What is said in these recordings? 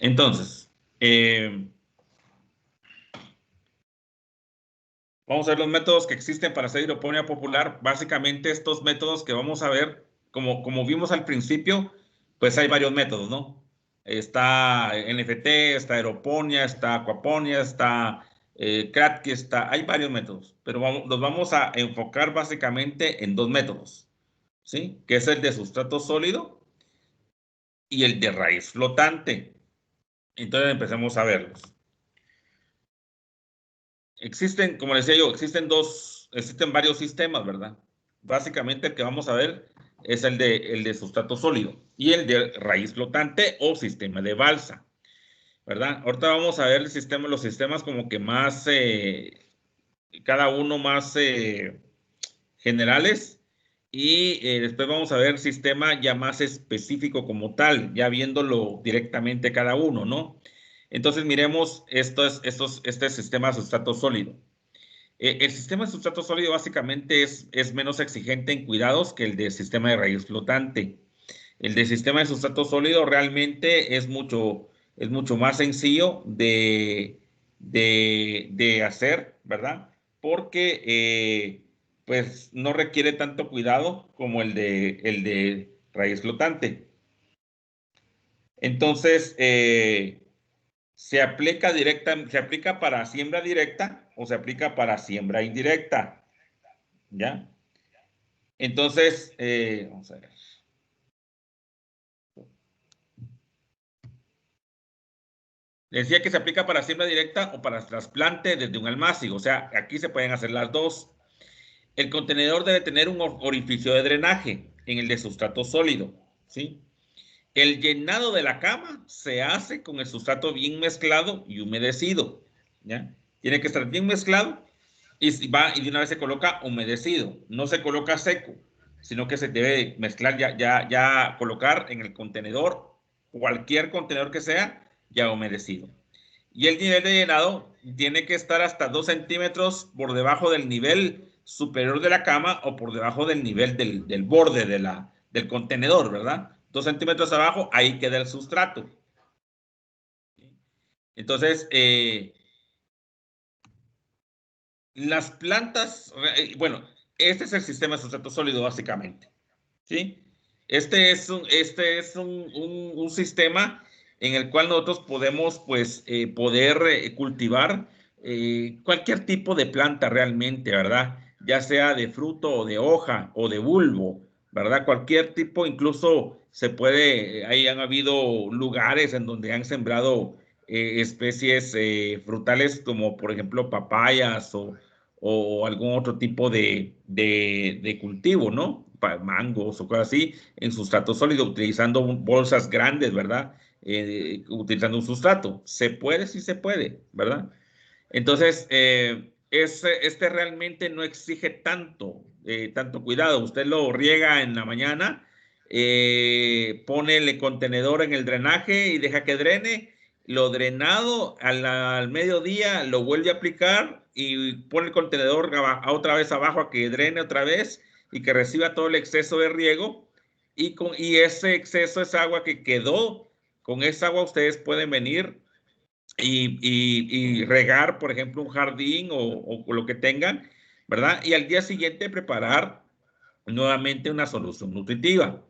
Entonces, vamos a ver los métodos que existen para hacer hidroponía popular. Básicamente estos métodos que vamos a ver, como vimos al principio, pues hay varios métodos, ¿no? Está NFT, está aeroponía, está aquaponía, está Kratky, hay varios métodos, pero los vamos a enfocar básicamente en dos métodos, ¿sí? Que es el de sustrato sólido y el de raíz flotante. Entonces empecemos a verlos. Existen, como decía yo, existen varios sistemas, ¿verdad? Básicamente el que vamos a ver es el de sustrato sólido y el de raíz flotante o sistema de balsa, ¿verdad? Ahorita vamos a ver los sistemas como que más, cada uno más generales y después vamos a ver sistema ya más específico como tal, ya viéndolo directamente cada uno, ¿no? Entonces miremos este sistema de sustrato sólido. El sistema de sustrato sólido básicamente es menos exigente en cuidados que el de sistema de raíz flotante. El de sistema de sustrato sólido realmente es mucho más sencillo de hacer, ¿verdad? Porque pues no requiere tanto cuidado como el de raíz flotante. Entonces, se aplica para siembra directa o se aplica para siembra indirecta, ¿ya? Entonces, vamos a ver. Decía que se aplica para siembra directa o para trasplante desde un almácigo. O sea, aquí se pueden hacer las dos. El contenedor debe tener un orificio de drenaje en el de sustrato sólido, ¿sí? El llenado de la cama se hace con el sustrato bien mezclado y humedecido, ¿ya? Tiene que estar bien mezclado y de una vez se coloca humedecido. No se coloca seco, sino que se debe mezclar ya colocar en el contenedor, cualquier contenedor que sea, ya humedecido. Y el nivel de llenado tiene que estar hasta 2 centímetros por debajo del nivel superior de la cama o por debajo del nivel del borde del contenedor, ¿verdad? 2 centímetros abajo, ahí queda el sustrato. Entonces, las plantas, bueno, este es el sistema de sustrato sólido básicamente, ¿sí? Este es un sistema en el cual nosotros podemos, pues, poder cultivar cualquier tipo de planta realmente, ¿verdad? Ya sea de fruto o de hoja o de bulbo, ¿verdad? Cualquier tipo, incluso se puede, ahí han habido lugares en donde han sembrado especies frutales como, por ejemplo, papayas o algún otro tipo de cultivo, ¿no? Mangos o cosas así, en sustrato sólido, utilizando bolsas grandes, ¿verdad? Utilizando un sustrato. Se puede, sí se puede, ¿verdad? Entonces, este realmente no exige tanto cuidado. Usted lo riega en la mañana, pone el contenedor en el drenaje y deja que drene. Lo drenado al mediodía lo vuelve a aplicar y pone el contenedor otra vez abajo a que drene otra vez y que reciba todo el exceso de riego. Y ese exceso es agua que quedó. Con esa agua ustedes pueden venir y regar, por ejemplo, un jardín o lo que tengan, ¿verdad? Y al día siguiente preparar nuevamente una solución nutritiva.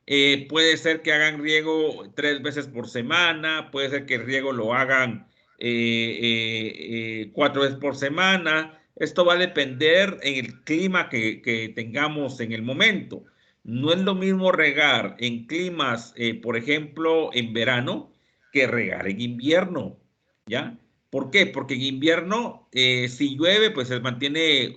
Puede ser que hagan riego 3 veces por semana, puede ser que el riego lo hagan 4 veces por semana. Esto va a depender en el clima que tengamos en el momento. No es lo mismo regar en climas, por ejemplo, en verano, que regar en invierno, ¿ya? ¿Por qué? Porque en invierno, si llueve, pues se mantiene,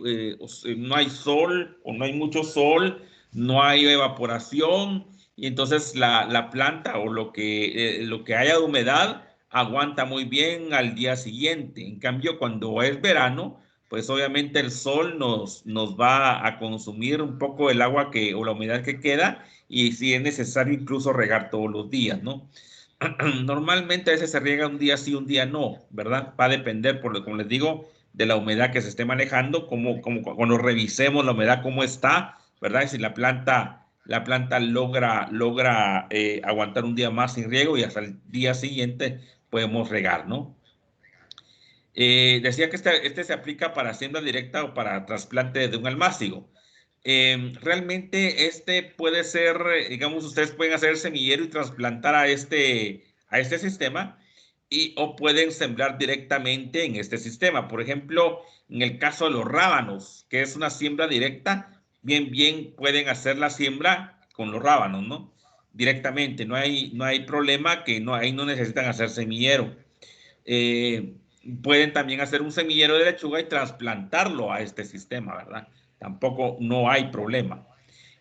no hay sol o no hay mucho sol, no hay evaporación, y entonces la planta o lo que haya de humedad aguanta muy bien al día siguiente. En cambio, cuando es verano, pues obviamente el sol nos va a consumir un poco el agua o la humedad que queda y si es necesario incluso regar todos los días, ¿no? Normalmente a veces se riega un día sí, un día no, ¿verdad? Va a depender, como les digo, de la humedad que se esté manejando, como cuando revisemos la humedad, cómo está, ¿verdad? Y si la planta la planta logra aguantar un día más sin riego y hasta el día siguiente podemos regar, ¿no? Decía que este se aplica para siembra directa o para trasplante de un almácigo. Realmente este puede ser, digamos, ustedes pueden hacer el semillero y trasplantar a este sistema o pueden sembrar directamente en este sistema. Por ejemplo, en el caso de los rábanos, que es una siembra directa, bien pueden hacer la siembra con los rábanos, ¿no? Directamente, no hay problema que ahí no necesitan hacer semillero. Pueden también hacer un semillero de lechuga y trasplantarlo a este sistema, ¿verdad? Tampoco no hay problema.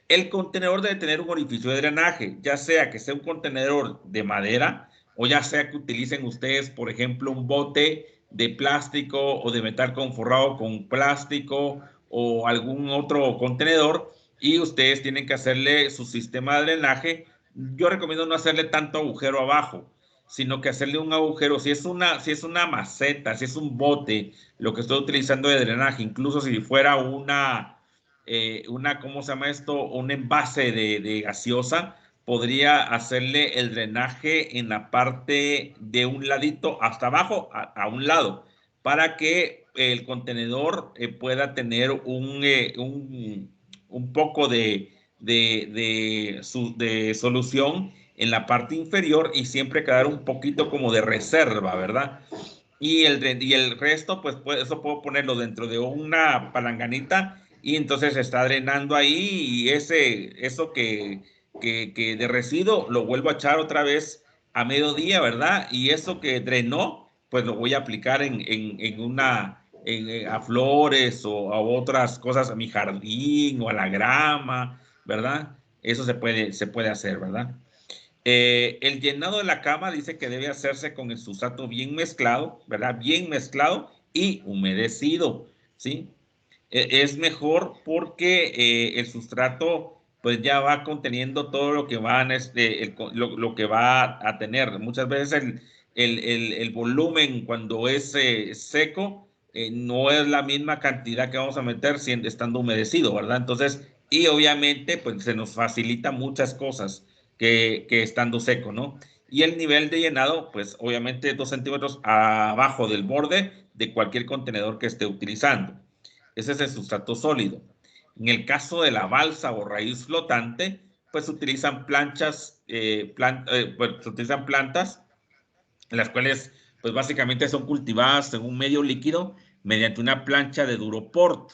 El contenedor debe tener un orificio de drenaje, ya sea que sea un contenedor de madera o ya sea que utilicen ustedes, por ejemplo, un bote de plástico o de metal conforrado con plástico o algún otro contenedor y ustedes tienen que hacerle su sistema de drenaje. Yo recomiendo no hacerle tanto agujero abajo, sino que hacerle un agujero, si es una maceta, si es un bote, lo que estoy utilizando de drenaje, incluso si fuera ¿cómo se llama esto? Un envase de gaseosa, podría hacerle el drenaje en la parte de un ladito hasta abajo, a un lado, para que el contenedor pueda tener un poco de solución en la parte inferior y siempre quedar un poquito como de reserva, ¿verdad? Y el resto, pues eso puedo ponerlo dentro de una palanganita y entonces está drenando ahí y eso que de residuo lo vuelvo a echar otra vez a mediodía, ¿verdad? Y eso que drenó, pues lo voy a aplicar a flores o a otras cosas, a mi jardín o a la grama, ¿verdad? Eso se puede hacer, ¿verdad? El llenado de la cama dice que debe hacerse con el sustrato bien mezclado, ¿verdad? Bien mezclado y humedecido, ¿sí? Es mejor porque el sustrato pues ya va conteniendo todo lo que lo que va a tener. Muchas veces el volumen cuando es seco no es la misma cantidad que vamos a meter estando humedecido, ¿verdad? Entonces, y obviamente pues se nos facilita muchas cosas que estando seco, ¿no? Y el nivel de llenado, pues obviamente 2 centímetros abajo del borde de cualquier contenedor que esté utilizando. Ese es el sustrato sólido. En el caso de la balsa o raíz flotante, pues utilizan se utilizan plantas, las cuales pues básicamente son cultivadas en un medio líquido mediante una plancha de Duroport.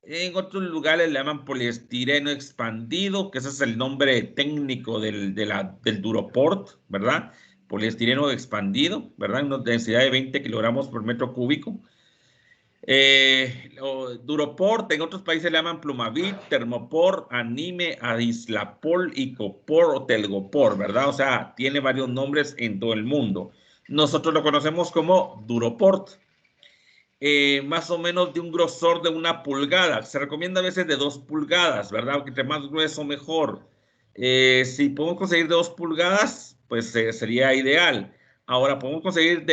En otros lugares le llaman poliestireno expandido, que ese es el nombre técnico del Duroport, ¿verdad? Poliestireno expandido, ¿verdad? Una densidad de 20 kilogramos por metro cúbico. Duroport, en otros países le llaman Plumavit, Termopor, Anime, Adislapol, Icopor o Telgopor, ¿verdad? O sea, tiene varios nombres en todo el mundo. Nosotros lo conocemos como Duroport. Más o menos de un grosor de 1 pulgada. Se recomienda a veces de 2 pulgadas, ¿verdad? Porque entre más grueso, mejor. Si podemos conseguir de 2 pulgadas, pues sería ideal. Ahora, podemos conseguir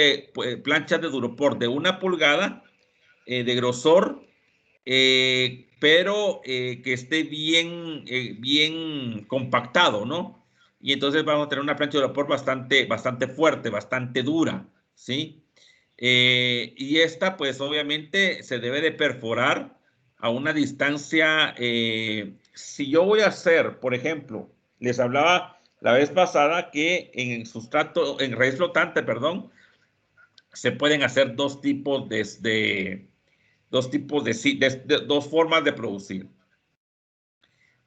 planchas de Duroport de 1 pulgada de grosor, pero que esté bien compactado, ¿no? Y entonces vamos a tener una plancha de vapor bastante fuerte, bastante dura, ¿sí? Y esta, pues obviamente se debe de perforar a una distancia. Si yo voy a hacer, por ejemplo, les hablaba la vez pasada que en raíz flotante, perdón, se pueden hacer dos formas de producir.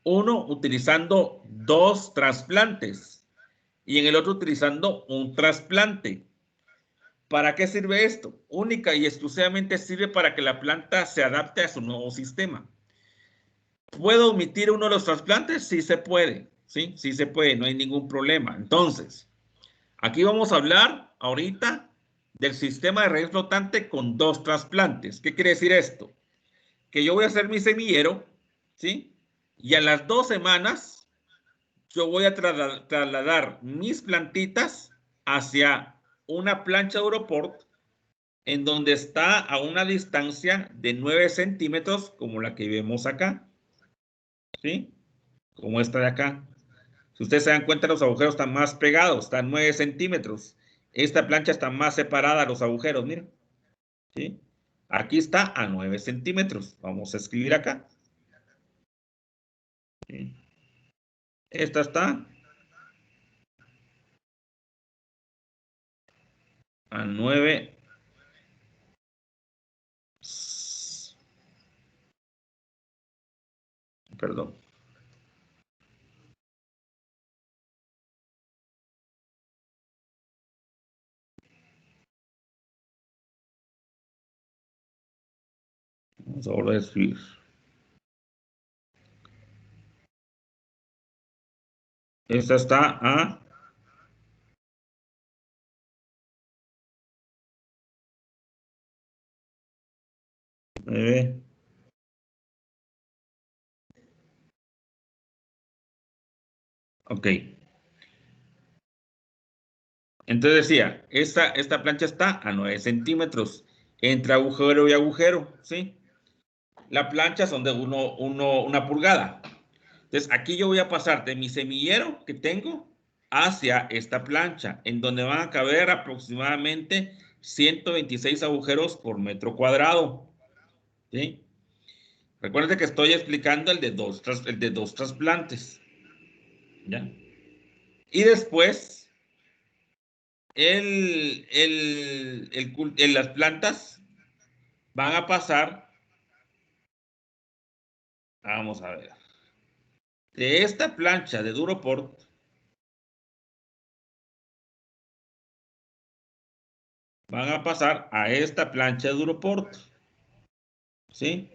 Uno utilizando 2 trasplantes y en el otro utilizando un trasplante. ¿Para qué sirve esto? Única y exclusivamente sirve para que la planta se adapte a su nuevo sistema. ¿Puedo omitir uno de los trasplantes? Sí se puede, ¿sí? Sí se puede, no hay ningún problema. Entonces, aquí vamos a hablar ahorita del sistema de raíz flotante con 2 trasplantes. ¿Qué quiere decir esto? Que yo voy a hacer mi semillero, ¿sí? Y a las 2 semanas yo voy a trasladar mis plantitas hacia una plancha de Duroport en donde está a una distancia de 9 centímetros como la que vemos acá, ¿sí? como esta de acá. Si ustedes se dan cuenta, los agujeros están más pegados, están 9 centímetros. Esta plancha está más separada a los agujeros, miren. ¿Sí? Aquí está a 9 centímetros. Vamos a escribir acá. ¿Sí? Esta está a 9. Perdón. Vamos a volver a escribir. Esta está a 9. Ok. Entonces decía, esta plancha está a 9 centímetros entre agujero y agujero, ¿sí? La plancha son de una pulgada. Entonces, aquí yo voy a pasar de mi semillero que tengo hacia esta plancha, en donde van a caber aproximadamente 126 agujeros por metro cuadrado, ¿sí? Recuerden que estoy explicando el de dos trasplantes, ¿ya? Y después, las plantas van a pasar, vamos a ver, de esta plancha de Duroport, van a pasar a esta plancha de Duroport, ¿sí?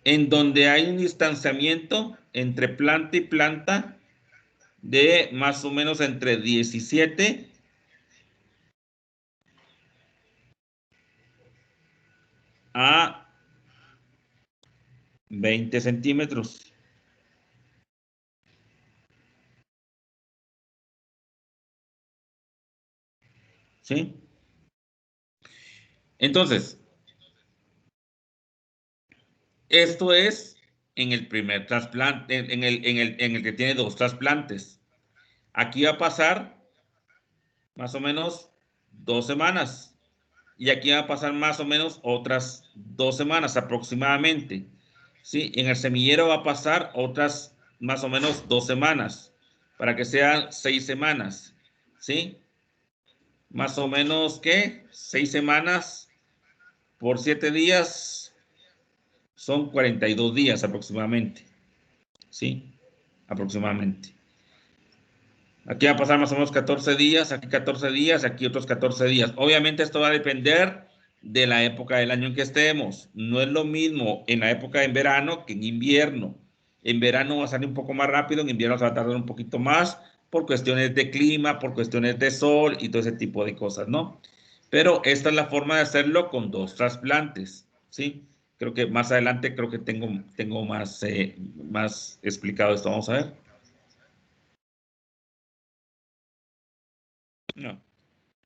En donde hay un distanciamiento entre planta y planta de más o menos entre 17 a 20 centímetros, ¿sí? Entonces, esto es en el primer trasplante, en el que tiene dos trasplantes. Aquí va a pasar más o menos 2 semanas. Y aquí va a pasar más o menos otras 2 semanas aproximadamente. ¿Sí? En el semillero va a pasar otras más o menos 2 semanas, para que sean 6 semanas. ¿Sí? Más o menos, ¿qué? 6 semanas por 7 días son 42 días aproximadamente. ¿Sí? Aproximadamente. Aquí va a pasar más o menos 14 días, aquí 14 días, aquí otros 14 días. Obviamente esto va a depender de la época del año en que estemos. No es lo mismo en la época de verano que en invierno. En verano va a salir un poco más rápido, en invierno se va a tardar un poquito más por cuestiones de clima, por cuestiones de sol y todo ese tipo de cosas, ¿no? Pero esta es la forma de hacerlo con dos trasplantes, ¿sí? Creo que más adelante creo que tengo más explicado esto. Vamos a ver. No.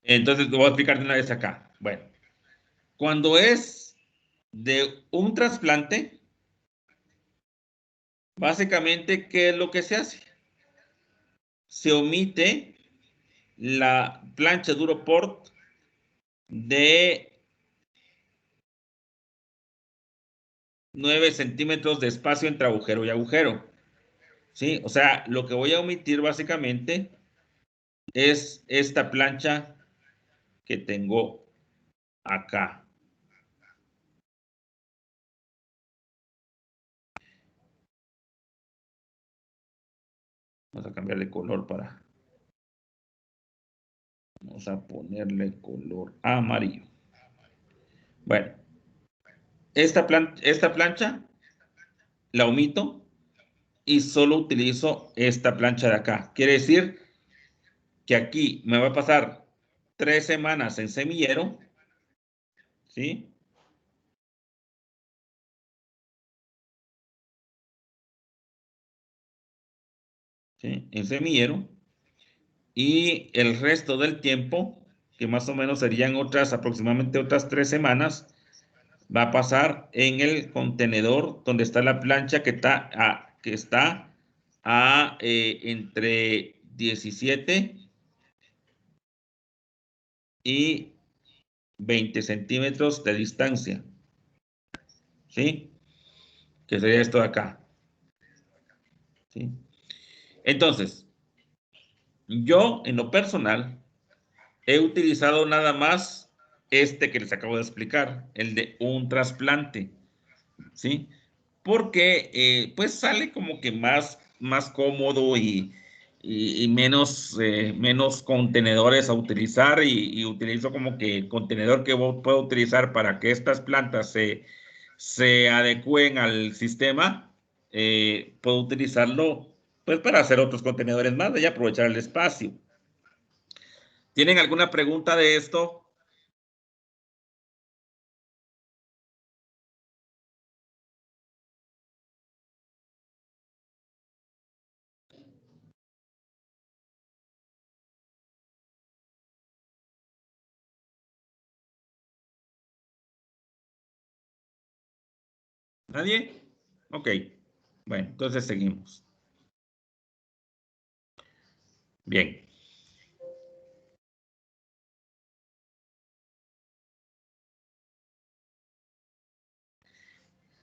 Entonces, lo voy a explicar de una vez acá. Bueno, cuando es de un trasplante, básicamente, ¿qué es lo que se hace? Se omite la plancha Duroport de 9 centímetros de espacio entre agujero y agujero. ¿Sí? O sea, lo que voy a omitir básicamente es esta plancha que tengo acá. Vamos a cambiarle color para... Vamos a ponerle color amarillo. Bueno, esta plancha la omito y solo utilizo esta plancha de acá. Quiere decir que aquí me va a pasar 3 semanas en semillero, ¿sí? ¿Sí? En semillero. Y el resto del tiempo, que más o menos serían aproximadamente otras 3 semanas, va a pasar en el contenedor donde está la plancha que está entre 17 y 20 centímetros de distancia, ¿sí? Que sería esto de acá, ¿sí? Entonces, yo en lo personal he utilizado nada más este que les acabo de explicar, el de un trasplante, ¿sí? Porque pues sale como que más cómodo y menos contenedores a utilizar y utilizo como que el contenedor que puedo utilizar para que estas plantas se adecúen al sistema, puedo utilizarlo pues para hacer otros contenedores más y aprovechar el espacio. ¿Tienen alguna pregunta de esto? ¿Nadie? Ok. Bueno, entonces seguimos. Bien.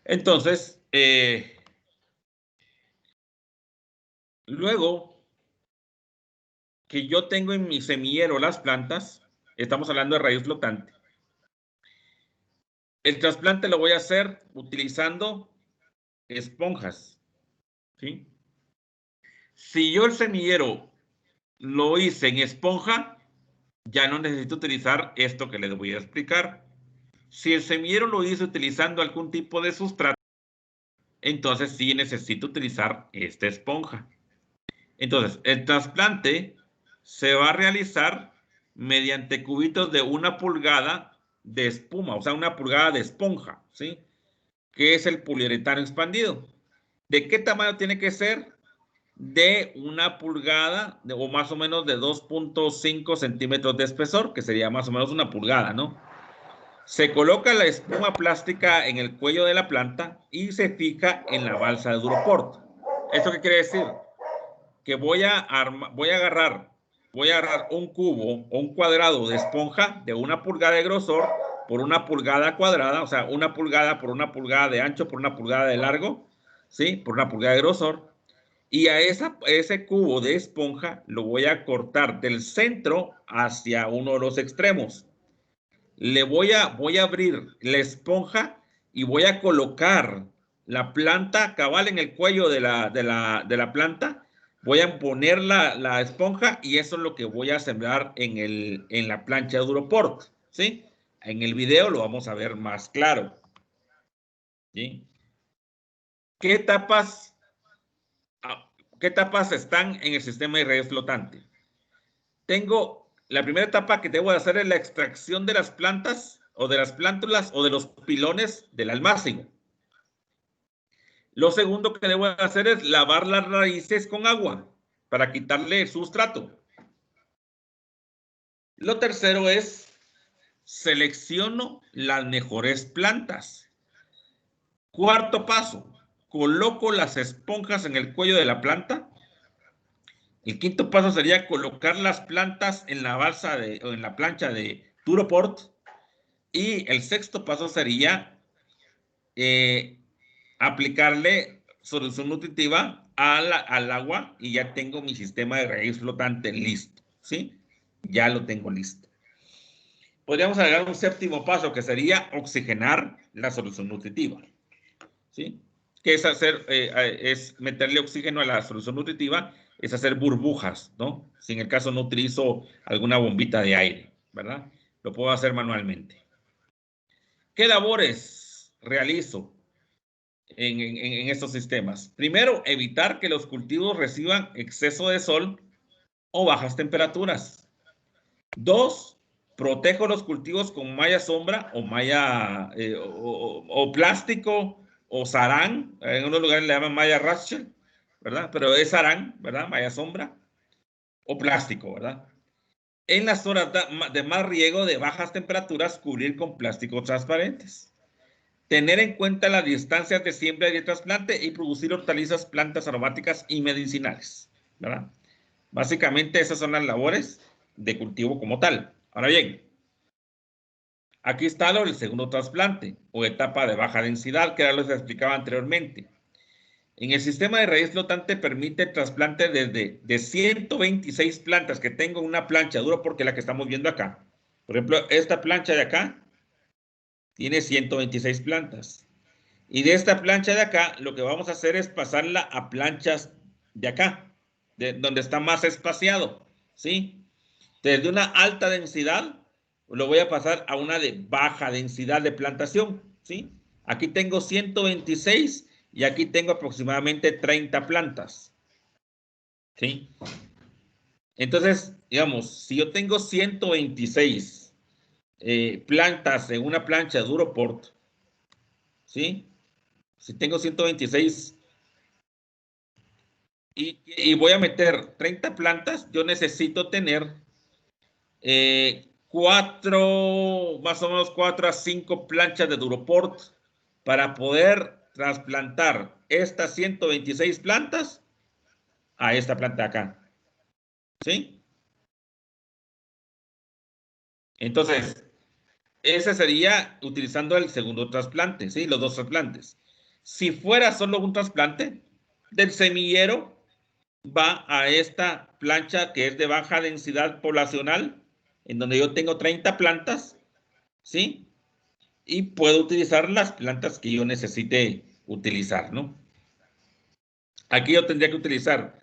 Entonces, luego que yo tengo en mi semillero las plantas, estamos hablando de raíz flotante. El trasplante lo voy a hacer utilizando esponjas, ¿sí? Si yo el semillero lo hice en esponja, ya no necesito utilizar esto que les voy a explicar. Si el semillero lo hice utilizando algún tipo de sustrato, entonces sí necesito utilizar esta esponja. Entonces, el trasplante se va a realizar mediante cubitos de 1 pulgada de espuma, o sea, 1 pulgada de esponja, ¿sí? Que es el poliuretano expandido. ¿De qué tamaño tiene que ser? De 1 pulgada o más o menos de 2.5 centímetros de espesor, que sería más o menos 1 pulgada, ¿no? Se coloca la espuma plástica en el cuello de la planta y se fija en la balsa de Duroport. ¿Esto qué quiere decir? Que voy a agarrar un cubo o un cuadrado de esponja de 1 pulgada de grosor por 1 pulgada cuadrada, o sea, 1 pulgada por 1 pulgada de ancho por 1 pulgada de largo, ¿sí? Por 1 pulgada de grosor. Y a ese cubo de esponja lo voy a cortar del centro hacia uno de los extremos. Voy a abrir la esponja y voy a colocar la planta cabal en el cuello de la planta. Voy a poner la esponja y eso es lo que voy a sembrar en la plancha de Duroport, ¿sí? En el video lo vamos a ver más claro, ¿sí? ¿Qué etapas están en el sistema de raíz flotante? La primera etapa que debo de hacer es la extracción de las plantas o de las plántulas o de los pilones del almácigo. Lo segundo que debo de hacer es lavar las raíces con agua para quitarle el sustrato. Lo tercero es selecciono las mejores plantas. Cuarto paso, coloco las esponjas en el cuello de la planta. El quinto paso sería colocar las plantas en la balsa o en la plancha de Duroport. Y el sexto paso sería aplicarle solución nutritiva al agua y ya tengo mi sistema de raíz flotante listo, ¿sí? Ya lo tengo listo. Podríamos agregar un séptimo paso que sería oxigenar la solución nutritiva, ¿sí? Que es meterle oxígeno a la solución nutritiva, es hacer burbujas, ¿no? Si en el caso no utilizo alguna bombita de aire, ¿verdad? Lo puedo hacer manualmente. ¿Qué labores realizo en estos sistemas? Primero, evitar que los cultivos reciban exceso de sol o bajas temperaturas. 2, protejo los cultivos con malla sombra o malla o plástico o sarán. En unos lugares le llaman malla Rachel, ¿verdad? Pero es sarán, ¿verdad? Malla sombra o plástico, ¿verdad? En las zonas de más riego de bajas temperaturas, cubrir con plásticos transparentes. Tener en cuenta las distancias de siembra y de trasplante y producir hortalizas, plantas aromáticas y medicinales. ¿verdad? Básicamente esas son las labores de cultivo como tal. Ahora bien, aquí está el segundo trasplante o etapa de baja densidad, que era lo que les explicaba anteriormente. En el sistema de raíz flotante permite el trasplante desde de 126 plantas que tengo en una plancha duro, porque la que estamos viendo acá. Por ejemplo, esta plancha de acá tiene 126 plantas. Y de esta plancha de acá, lo que vamos a hacer es pasarla a planchas de acá, donde está más espaciado, ¿sí? Desde una alta densidad, lo voy a pasar a una de baja densidad de plantación, ¿sí? Aquí tengo 126 y aquí tengo aproximadamente 30 plantas, ¿sí? Entonces, digamos, si yo tengo 126 plantas en una plancha de Duroport, ¿sí? Si tengo 126 y voy a meter 30 plantas, yo necesito tener más o menos 4 a 5 planchas de Duroport para poder trasplantar estas 126 plantas a esta planta de acá. ¿Sí? Entonces, ese sería utilizando el segundo trasplante, ¿sí? Los dos trasplantes. Si fuera solo un trasplante, del semillero va a esta plancha que es de baja densidad poblacional, en donde yo tengo 30 plantas, ¿sí? Y puedo utilizar las plantas que yo necesite utilizar, ¿no? Aquí yo tendría que utilizar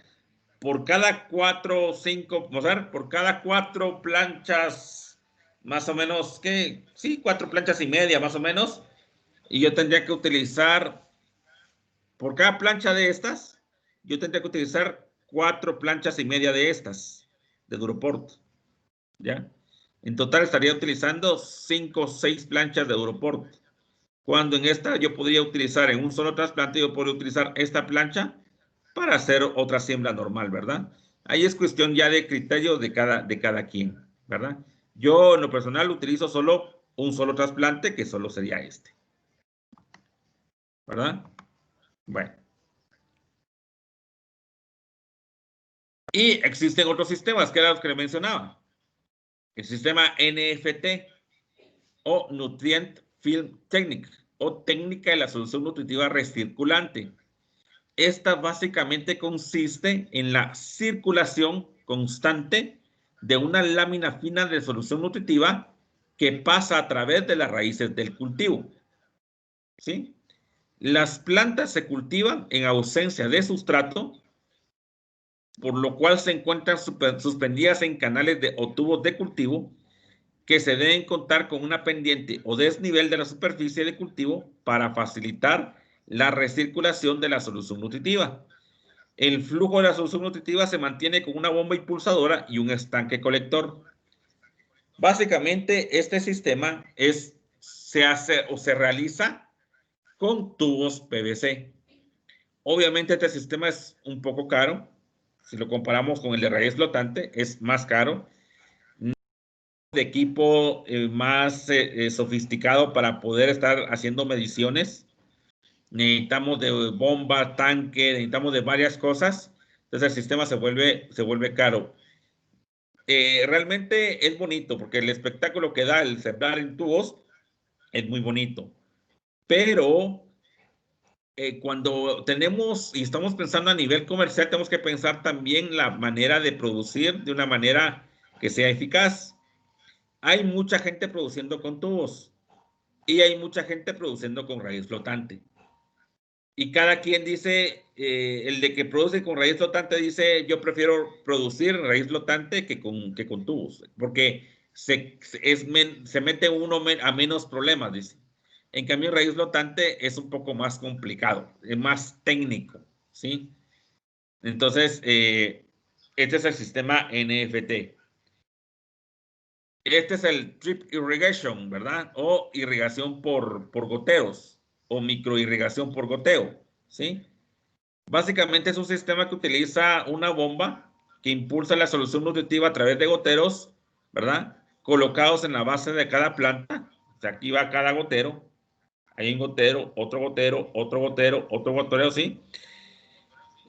por cada 4 o 5, vamos a ver, por cada 4 planchas, más o menos, ¿qué? Sí, 4 planchas y media, más o menos. Y yo tendría que utilizar, por cada plancha de estas, yo tendría que utilizar 4 planchas y media de estas, de Duroport, ¿ya? En total estaría utilizando 5 o 6 planchas de Duroport. Cuando en esta yo podría utilizar en un solo trasplante, yo podría utilizar esta plancha para hacer otra siembra normal, ¿verdad? Ahí es cuestión ya de criterio de cada quien, ¿verdad? Yo en lo personal utilizo solo un solo trasplante, que solo sería este, ¿verdad? Bueno. Y existen otros sistemas, que eran los que le mencionaba. El sistema NFT o Nutrient Film Technique o técnica de la solución nutritiva recirculante. Esta básicamente consiste en la circulación constante de una lámina fina de solución nutritiva que pasa a través de las raíces del cultivo. ¿Sí? Las plantas se cultivan en ausencia de sustrato, por lo cual se encuentran suspendidas en canales o tubos de cultivo que se deben contar con una pendiente o desnivel de la superficie de cultivo para facilitar la recirculación de la solución nutritiva. El flujo de la solución nutritiva se mantiene con una bomba impulsadora y un estanque colector. Básicamente, este sistema se hace o se realiza con tubos PVC. Obviamente, este sistema es un poco caro. Si lo comparamos con el de raíz flotante, es más caro. De equipo más sofisticado para poder estar haciendo mediciones. Necesitamos de bomba, tanque, necesitamos de varias cosas. Entonces el sistema se vuelve caro. Realmente es bonito porque el espectáculo que da el sembrar en tubos es muy bonito. Pero cuando tenemos y estamos pensando a nivel comercial, tenemos que pensar también la manera de producir de una manera que sea eficaz. Hay mucha gente produciendo con tubos y hay mucha gente produciendo con raíz flotante. Y cada quien dice, el de que produce con raíz flotante dice, yo prefiero producir raíz flotante que con tubos, porque se mete uno a menos problemas, dice. En cambio, raíz flotante es un poco más complicado, es más técnico, ¿sí? Entonces, este es el sistema NFT. Este es el drip irrigation, ¿verdad? O irrigación por goteos o microirrigación por goteo, ¿sí? Básicamente es un sistema que utiliza una bomba que impulsa la solución nutritiva a través de goteros, ¿verdad? Colocados en la base de cada planta. O sea, aquí va cada gotero. Hay un gotero, otro gotero, otro gotero, otro gotero, ¿sí?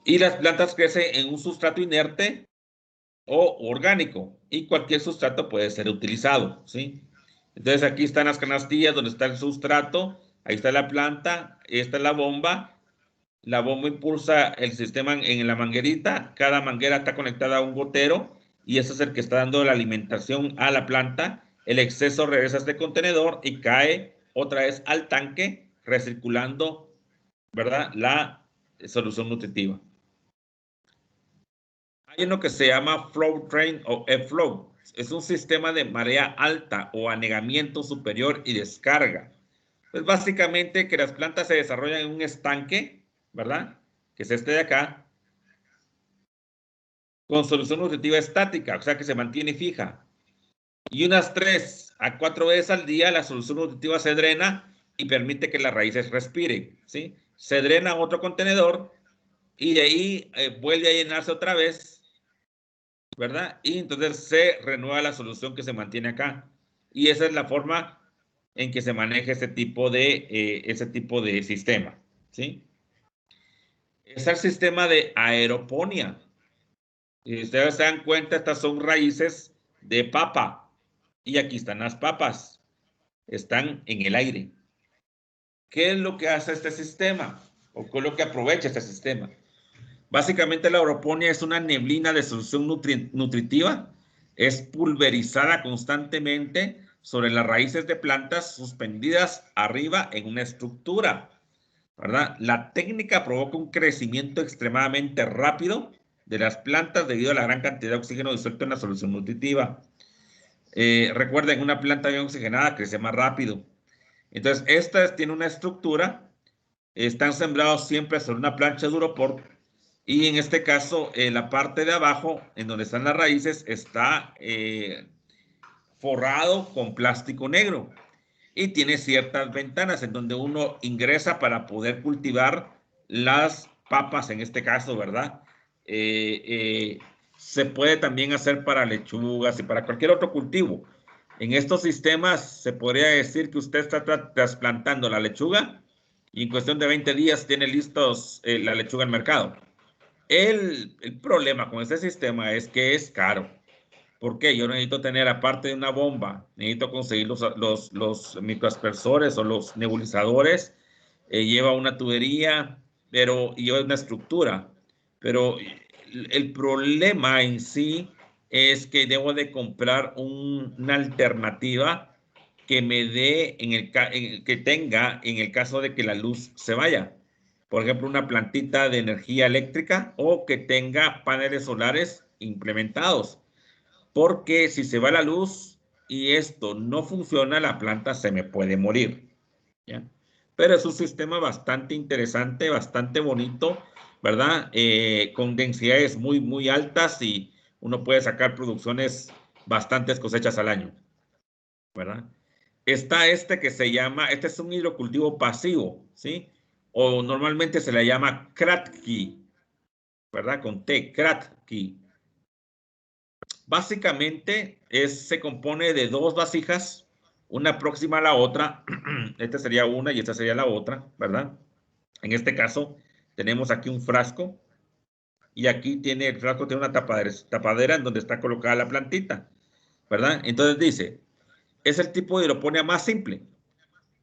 Y las plantas crecen en un sustrato inerte o orgánico, y cualquier sustrato puede ser utilizado, ¿sí? Entonces aquí están las canastillas donde está el sustrato, ahí está la planta, esta es la bomba impulsa el sistema en la manguerita, cada manguera está conectada a un gotero, y ese es el que está dando la alimentación a la planta. El exceso regresa a este contenedor y cae otra vez al tanque, recirculando, ¿verdad?, la solución nutritiva. Hay uno que se llama flow train o flow. Es un sistema de marea alta o anegamiento superior y descarga. Pues básicamente que las plantas se desarrollan en un estanque, ¿verdad?, que es este de acá, con solución nutritiva estática, o sea que se mantiene fija. Y unas 3 a 4 veces al día la solución nutritiva se drena y permite que las raíces respiren, ¿sí? Se drena a otro contenedor y de ahí vuelve a llenarse otra vez, ¿verdad? Y entonces se renueva la solución que se mantiene acá. Y esa es la forma en que se maneja ese tipo de sistema, ¿sí? Es el sistema de aeroponía. Si ustedes se dan cuenta, estas son raíces de papa. Y aquí están las papas. Están en el aire. ¿Qué es lo que hace este sistema? ¿O qué es lo que aprovecha este sistema? Básicamente la aeroponía es una neblina de solución nutritiva. Es pulverizada constantemente sobre las raíces de plantas suspendidas arriba en una estructura, ¿verdad? La técnica provoca un crecimiento extremadamente rápido de las plantas debido a la gran cantidad de oxígeno disuelto en la solución nutritiva. Recuerden, una planta bien oxigenada crece más rápido. Entonces, esta tiene una estructura, están sembrados siempre sobre una plancha de duropor, y en este caso, la parte de abajo, en donde están las raíces, está forrado con plástico negro. Y tiene ciertas ventanas en donde uno ingresa para poder cultivar las papas, en este caso, ¿verdad? Se puede también hacer para lechugas y para cualquier otro cultivo. En estos sistemas se podría decir que usted está trasplantando la lechuga y en cuestión de 20 días tiene listos la lechuga en el mercado. El problema con este sistema es que es caro. ¿Por qué? Yo necesito tener, aparte de una bomba, necesito conseguir los microaspersores o los nebulizadores, lleva una tubería, pero lleva una estructura. Pero el problema en sí es que debo de comprar una alternativa que me dé, que tenga en el caso de que la luz se vaya. Por ejemplo, una plantita de energía eléctrica o que tenga paneles solares implementados. Porque si se va la luz y esto no funciona, la planta se me puede morir, ¿ya? Pero es un sistema bastante interesante, bastante bonito, ¿verdad? Con densidades muy, muy altas y uno puede sacar producciones, bastantes cosechas al año, ¿verdad? Está este que se llama, este es un hidrocultivo pasivo, ¿sí? O normalmente se le llama Kratky, ¿verdad? Con T, Kratky. Básicamente se compone de 2 vasijas, una próxima a la otra. Esta sería una y esta sería la otra, ¿verdad? En este caso, tenemos aquí un frasco y aquí el frasco tiene una tapadera en donde está colocada la plantita, ¿verdad? Entonces dice, es el tipo de hidroponía más simple.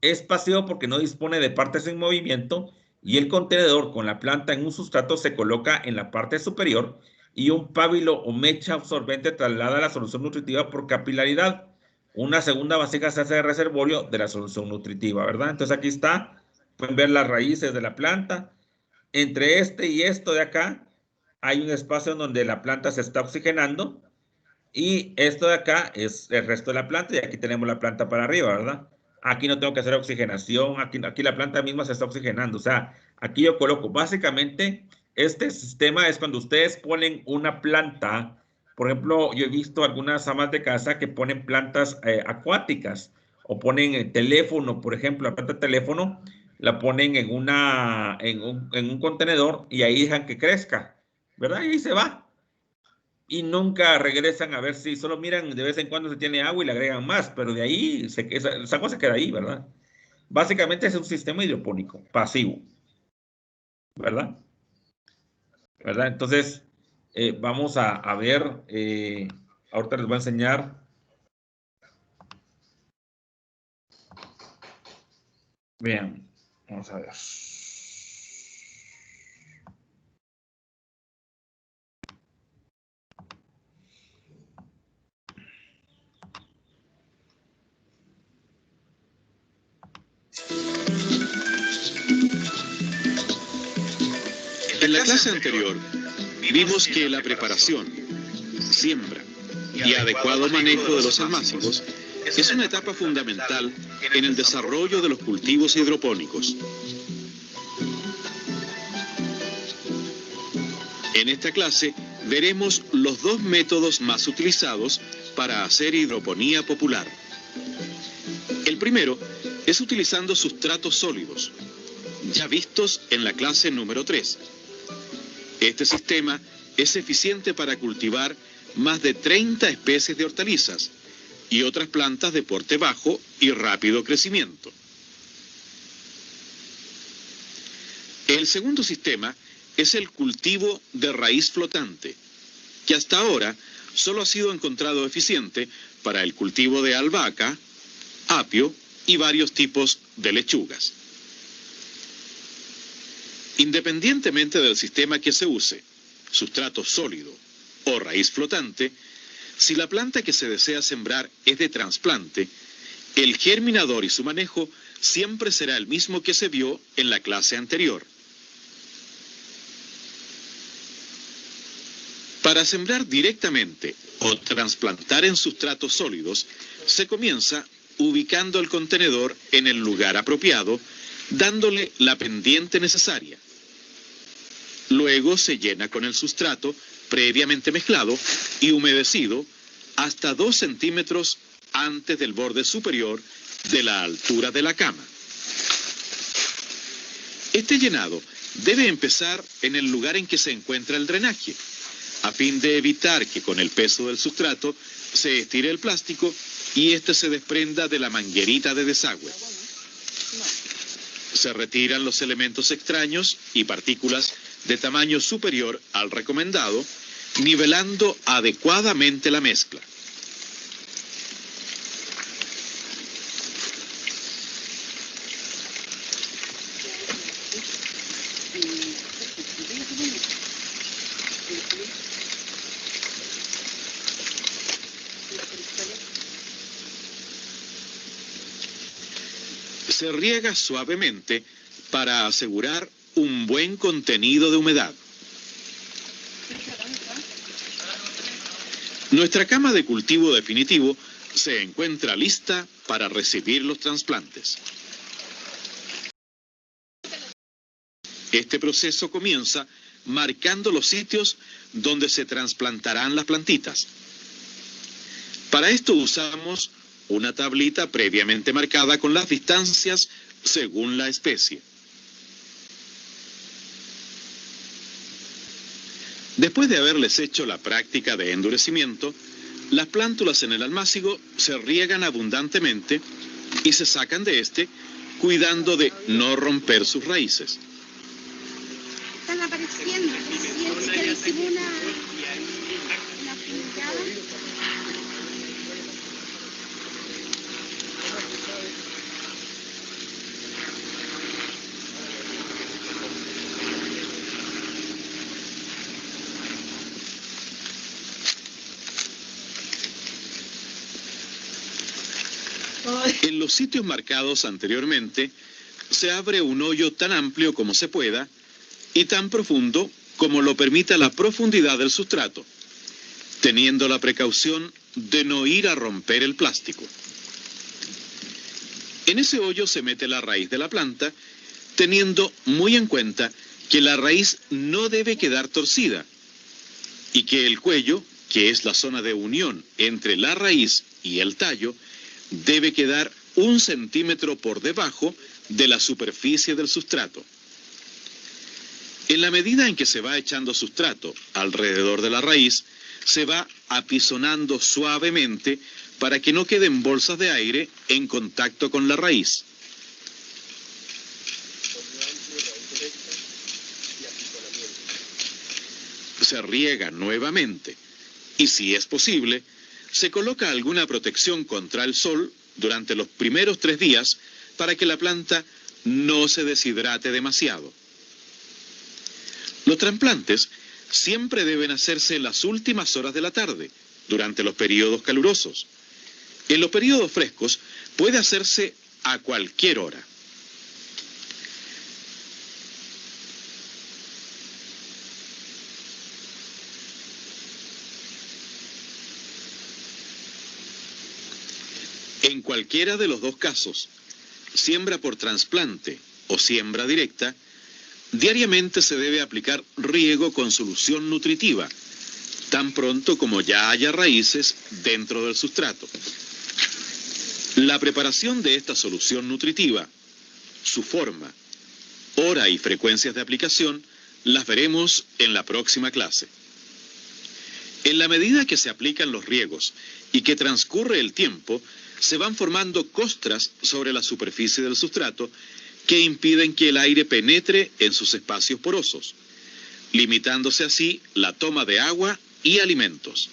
Es pasivo porque no dispone de partes en movimiento y el contenedor con la planta en un sustrato se coloca en la parte superior y un pábilo o mecha absorbente traslada la solución nutritiva por capilaridad. Una segunda vasija se hace de reservorio de la solución nutritiva, ¿verdad? Entonces aquí está, pueden ver las raíces de la planta. Entre este y esto de acá hay un espacio en donde la planta se está oxigenando y esto de acá es el resto de la planta y aquí tenemos la planta para arriba, ¿verdad? Aquí no tengo que hacer oxigenación, aquí la planta misma se está oxigenando. O sea, aquí yo coloco, básicamente, este sistema es cuando ustedes ponen una planta, por ejemplo, yo he visto algunas amas de casa que ponen plantas acuáticas o ponen el teléfono, por ejemplo, la planta de teléfono, la ponen en un contenedor y ahí dejan que crezca, ¿verdad? Y ahí se va y nunca regresan a ver si solo miran de vez en cuando si tiene agua y le agregan más, pero de ahí esa agua se queda ahí, ¿verdad? Básicamente es un sistema hidropónico pasivo, ¿verdad? ¿verdad? Entonces, vamos a ver, ahorita les voy a enseñar. Vean, vamos a ver. En la clase anterior, vimos que la preparación, siembra y adecuado manejo de los almácigos es una etapa fundamental en el desarrollo de los cultivos hidropónicos. En esta clase veremos los dos métodos más utilizados para hacer hidroponía popular. El primero es utilizando sustratos sólidos, ya vistos en la clase número 3. Este sistema es eficiente para cultivar más de 30 especies de hortalizas y otras plantas de porte bajo y rápido crecimiento. El segundo sistema es el cultivo de raíz flotante, que hasta ahora solo ha sido encontrado eficiente para el cultivo de albahaca, apio y varios tipos de lechugas. Independientemente del sistema que se use, sustrato sólido o raíz flotante, si la planta que se desea sembrar es de trasplante, el germinador y su manejo siempre será el mismo que se vio en la clase anterior. Para sembrar directamente o trasplantar en sustratos sólidos, se comienza ubicando el contenedor en el lugar apropiado, dándole la pendiente necesaria. Luego se llena con el sustrato previamente mezclado y humedecido hasta 2 centímetros antes del borde superior de la altura de la cama. Este llenado debe empezar en el lugar en que se encuentra el drenaje, a fin de evitar que con el peso del sustrato se estire el plástico y éste se desprenda de la manguerita de desagüe. Se retiran los elementos extraños y partículas de tamaño superior al recomendado, nivelando adecuadamente la mezcla. Se riega suavemente para asegurar un buen contenido de humedad. Nuestra cama de cultivo definitivo se encuentra lista para recibir los trasplantes. Este proceso comienza marcando los sitios donde se trasplantarán las plantitas. Para esto usamos una tablita previamente marcada con las distancias según la especie. Después de haberles hecho la práctica de endurecimiento, las plántulas en el almácigo se riegan abundantemente y se sacan de este, cuidando de no romper sus raíces. Están apareciendo, una pintada. En los sitios marcados anteriormente, se abre un hoyo tan amplio como se pueda y tan profundo como lo permita la profundidad del sustrato, teniendo la precaución de no ir a romper el plástico. En ese hoyo se mete la raíz de la planta, teniendo muy en cuenta que la raíz no debe quedar torcida y que el cuello, que es la zona de unión entre la raíz y el tallo, debe quedar 1 centímetro por debajo de la superficie del sustrato. En la medida en que se va echando sustrato alrededor de la raíz, se va apisonando suavemente para que no queden bolsas de aire en contacto con la raíz. se riega nuevamente y, si es posible, se coloca alguna protección contra el sol durante los primeros 3 días para que la planta no se deshidrate demasiado. Los trasplantes siempre deben hacerse en las últimas horas de la tarde, durante los periodos calurosos. En los periodos frescos puede hacerse a cualquier hora. En cualquiera de los dos casos, siembra por trasplante o siembra directa, diariamente se debe aplicar riego con solución nutritiva, tan pronto como ya haya raíces dentro del sustrato. La preparación de esta solución nutritiva, su forma, hora y frecuencias de aplicación, las veremos en la próxima clase. En la medida que se aplican los riegos y que transcurre el tiempo, se van formando costras sobre la superficie del sustrato que impiden que el aire penetre en sus espacios porosos, limitándose así la toma de agua y alimentos.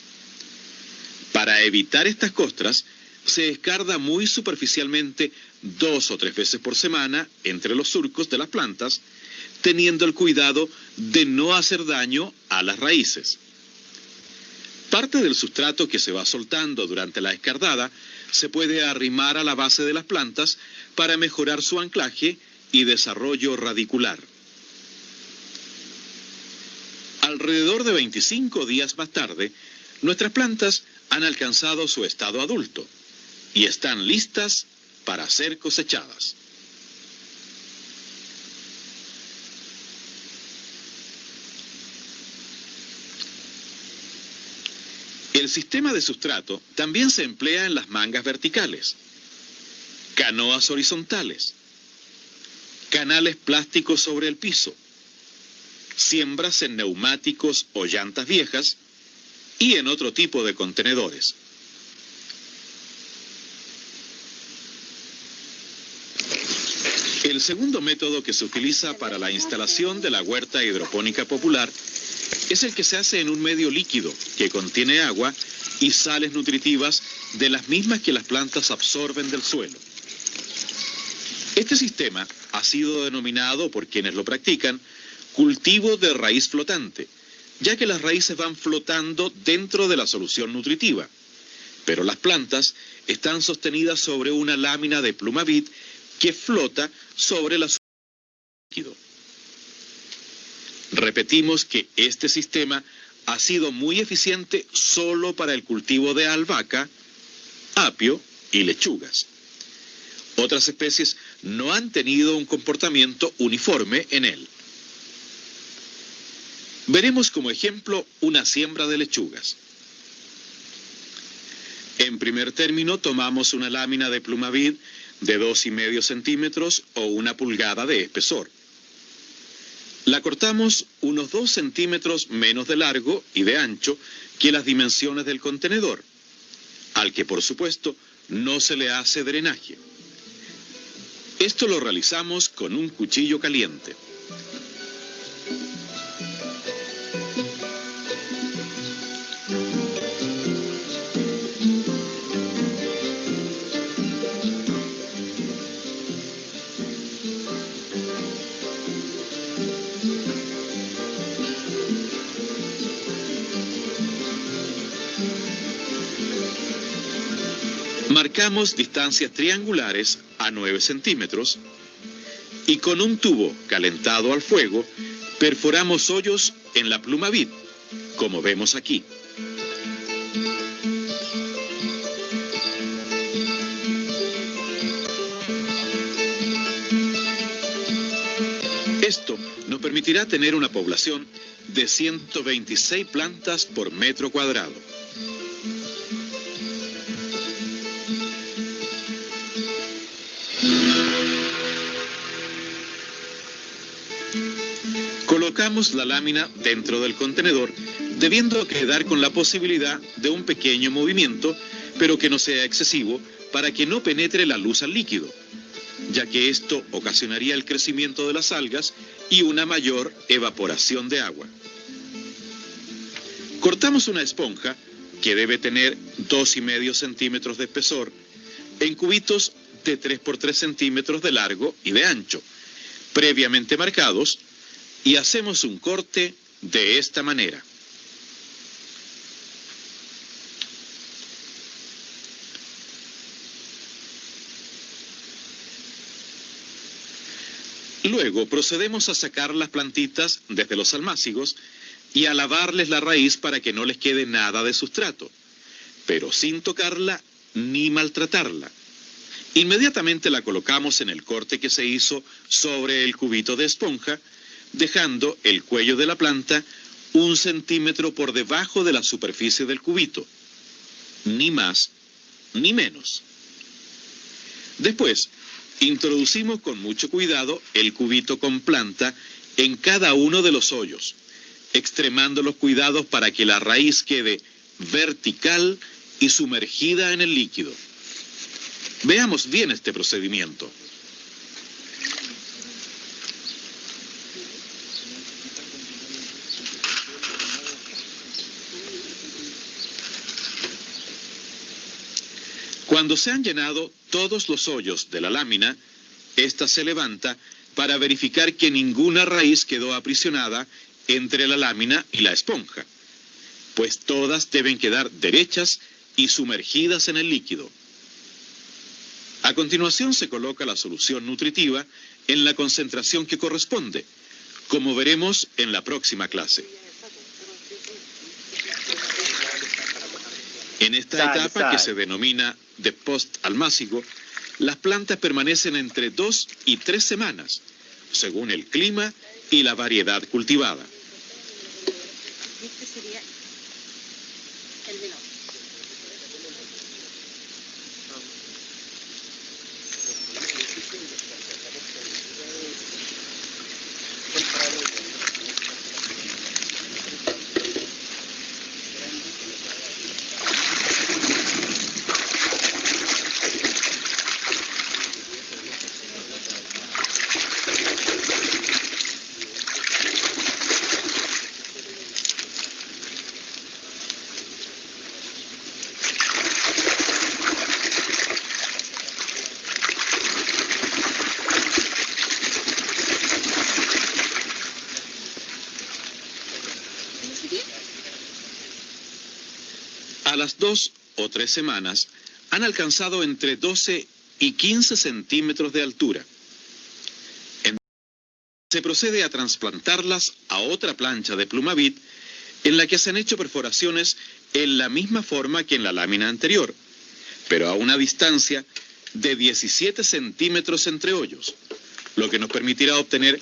Para evitar estas costras, se escarda muy superficialmente 2 o 3 veces por semana entre los surcos de las plantas, teniendo el cuidado de no hacer daño a las raíces. Parte del sustrato que se va soltando durante la escardada se puede arrimar a la base de las plantas para mejorar su anclaje y desarrollo radicular. Alrededor de 25 días más tarde, nuestras plantas han alcanzado su estado adulto y están listas para ser cosechadas. El sistema de sustrato también se emplea en las mangas verticales, canoas horizontales, canales plásticos sobre el piso, siembras en neumáticos o llantas viejas y en otro tipo de contenedores. El segundo método que se utiliza para la instalación de la huerta hidropónica popular es el que se hace en un medio líquido que contiene agua y sales nutritivas de las mismas que las plantas absorben del suelo. Este sistema ha sido denominado por quienes lo practican cultivo de raíz flotante, ya que las raíces van flotando dentro de la solución nutritiva, pero las plantas están sostenidas sobre una lámina de pluma vid que flota sobre la superficie del líquido. Repetimos que este sistema ha sido muy eficiente solo para el cultivo de albahaca, apio y lechugas. Otras especies no han tenido un comportamiento uniforme en él. Veremos como ejemplo una siembra de lechugas. En primer término tomamos una lámina de pluma vid de 2,5 centímetros o 1 pulgada de espesor. La cortamos unos 2 centímetros menos de largo y de ancho que las dimensiones del contenedor, al que por supuesto no se le hace drenaje. Esto lo realizamos con un cuchillo caliente. Marcamos distancias triangulares a 9 centímetros y con un tubo calentado al fuego perforamos hoyos en la pluma vid, como vemos aquí. Esto nos permitirá tener una población de 126 plantas por metro cuadrado. Colocamos la lámina dentro del contenedor, debiendo quedar con la posibilidad de un pequeño movimiento, pero que no sea excesivo, para que no penetre la luz al líquido, ya que esto ocasionaría el crecimiento de las algas y una mayor evaporación de agua. Cortamos una esponja que debe tener 2,5 centímetros de espesor en cubitos de 3 por 3 centímetros de largo y de ancho, previamente marcados, y hacemos un corte de esta manera. Luego procedemos a sacar las plantitas desde los almácigos y a lavarles la raíz para que no les quede nada de sustrato, pero sin tocarla ni maltratarla. Inmediatamente la colocamos en el corte que se hizo sobre el cubito de esponja, dejando el cuello de la planta 1 centímetro por debajo de la superficie del cubito, ni más ni menos. Después, introducimos con mucho cuidado el cubito con planta en cada uno de los hoyos, extremando los cuidados para que la raíz quede vertical y sumergida en el líquido. Veamos bien este procedimiento. Cuando se han llenado todos los hoyos de la lámina, ésta se levanta para verificar que ninguna raíz quedó aprisionada entre la lámina y la esponja, pues todas deben quedar derechas y sumergidas en el líquido. A continuación se coloca la solución nutritiva en la concentración que corresponde, como veremos en la próxima clase. En esta etapa, que se denomina de post-almácigo, las plantas permanecen entre 2 y 3 semanas, según el clima y la variedad cultivada. Este sería el menor. A las 2 o 3 semanas han alcanzado entre 12 y 15 centímetros de altura. Se procede a trasplantarlas a otra plancha de Plumavit en la que se han hecho perforaciones en la misma forma que en la lámina anterior, pero a una distancia de 17 centímetros entre hoyos, lo que nos permitirá obtener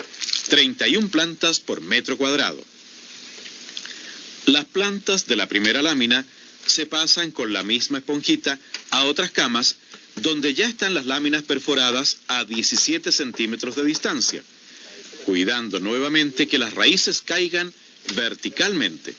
31 plantas por metro cuadrado. Las plantas de la primera lámina se pasan con la misma esponjita a otras camas donde ya están las láminas perforadas a 17 centímetros de distancia, cuidando nuevamente que las raíces caigan verticalmente.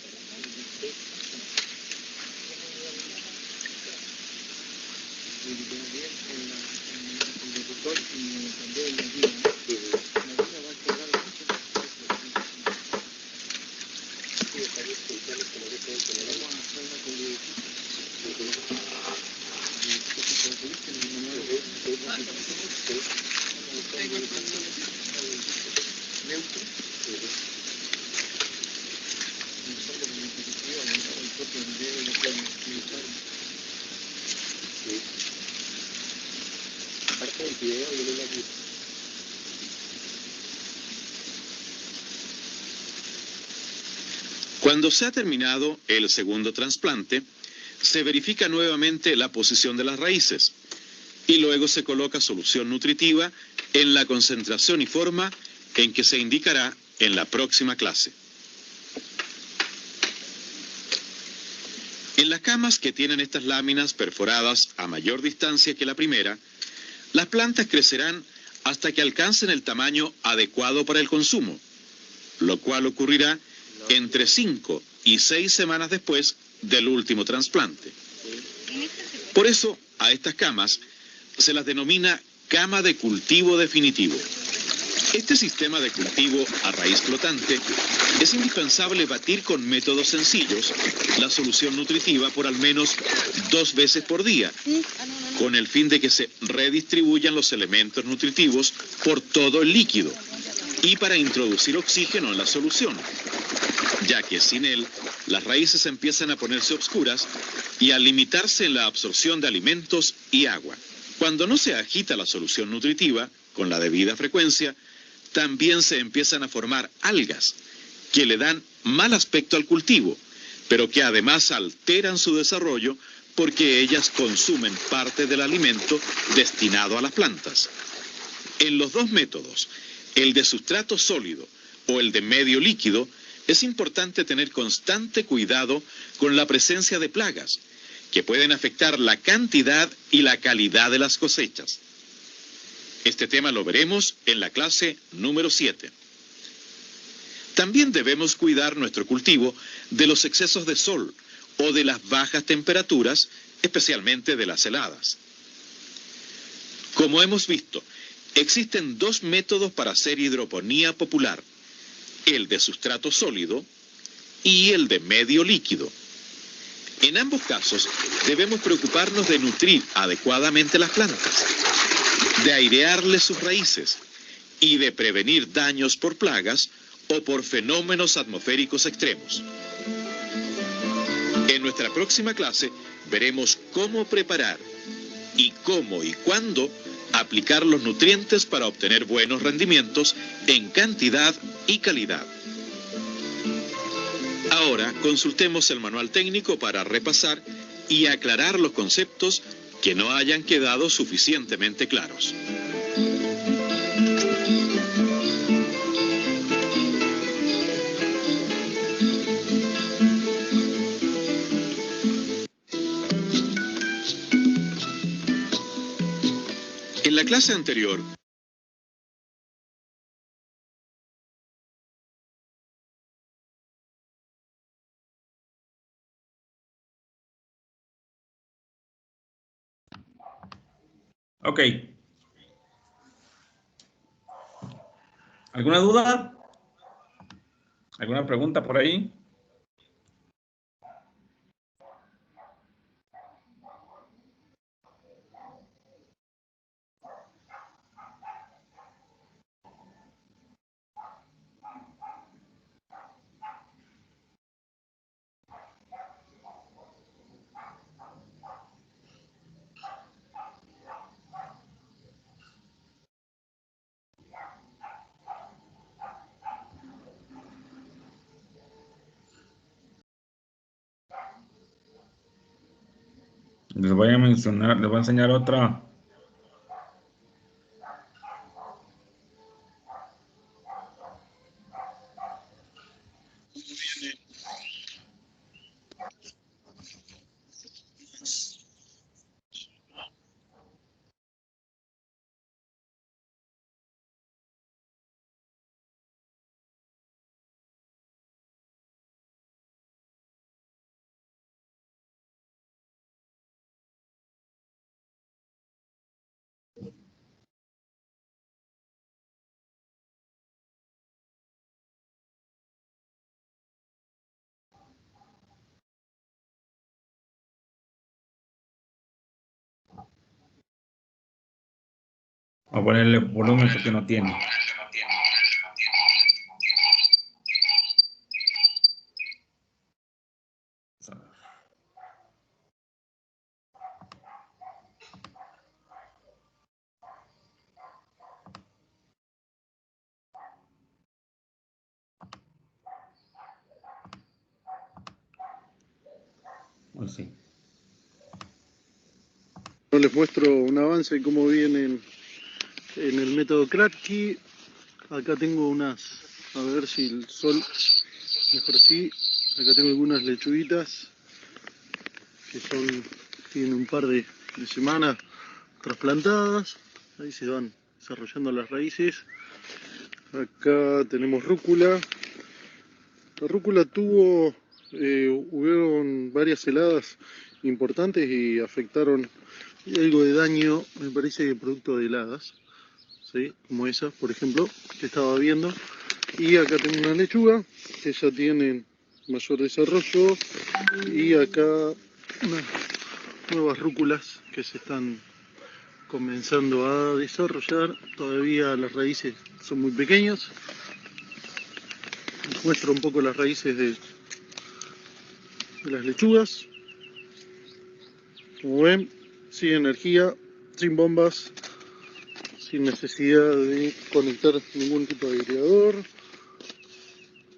Cuando se ha terminado el segundo trasplante, se verifica nuevamente la posición de las raíces y luego se coloca solución nutritiva en la concentración y forma en que se indicará en la próxima clase. En las camas que tienen estas láminas perforadas a mayor distancia que la primera, las plantas crecerán hasta que alcancen el tamaño adecuado para el consumo, lo cual ocurrirá entre 5 y 6 semanas después del último trasplante. Por eso, a estas camas se las denomina cama de cultivo definitivo. Este sistema de cultivo a raíz flotante es indispensable batir con métodos sencillos la solución nutritiva por al menos 2 veces por día, con el fin de que se redistribuyan los elementos nutritivos por todo el líquido y para introducir oxígeno en la solución, ya que sin él las raíces empiezan a ponerse oscuras y a limitarse en la absorción de alimentos y agua. Cuando no se agita la solución nutritiva con la debida frecuencia, también se empiezan a formar algas que le dan mal aspecto al cultivo, pero que además alteran su desarrollo porque ellas consumen parte del alimento destinado a las plantas. En los dos métodos, el de sustrato sólido o el de medio líquido, es importante tener constante cuidado con la presencia de plagas, que pueden afectar la cantidad y la calidad de las cosechas. Este tema lo veremos en la clase número 7. También debemos cuidar nuestro cultivo de los excesos de sol o de las bajas temperaturas, especialmente de las heladas. Como hemos visto, existen 2 métodos para hacer hidroponía popular, el de sustrato sólido y el de medio líquido. En ambos casos debemos preocuparnos de nutrir adecuadamente las plantas, de airearles sus raíces y de prevenir daños por plagas o por fenómenos atmosféricos extremos. En nuestra próxima clase veremos cómo preparar y cómo y cuándo aplicar los nutrientes para obtener buenos rendimientos en cantidad y calidad. Ahora consultemos el manual técnico para repasar y aclarar los conceptos que no hayan quedado suficientemente claros. En la clase anterior, Ok. ¿Alguna duda? ¿Alguna pregunta por ahí? Les voy a mencionar, les voy a enseñar otra. Voy a ponerle volumen porque no tiene. Pues sí. Les muestro un avance de cómo viene en el método Kratky. Acá tengo unas, a ver si el sol, mejor así. Acá tengo algunas lechuguitas que tienen un par de semanas trasplantadas. Ahí se van desarrollando las raíces. Acá tenemos rúcula. La rúcula hubieron varias heladas importantes y afectaron algo de daño, me parece que producto de heladas. ¿sí? Como esas, por ejemplo, que estaba viendo. Y acá tengo una lechuga, que ya tienen mayor desarrollo. Y acá unas nuevas rúculas que se están comenzando a desarrollar. Todavía las raíces son muy pequeñas. Les muestro un poco las raíces de las lechugas. Como ven, sin energía, sin bombas, sin necesidad de conectar ningún tipo de agregador.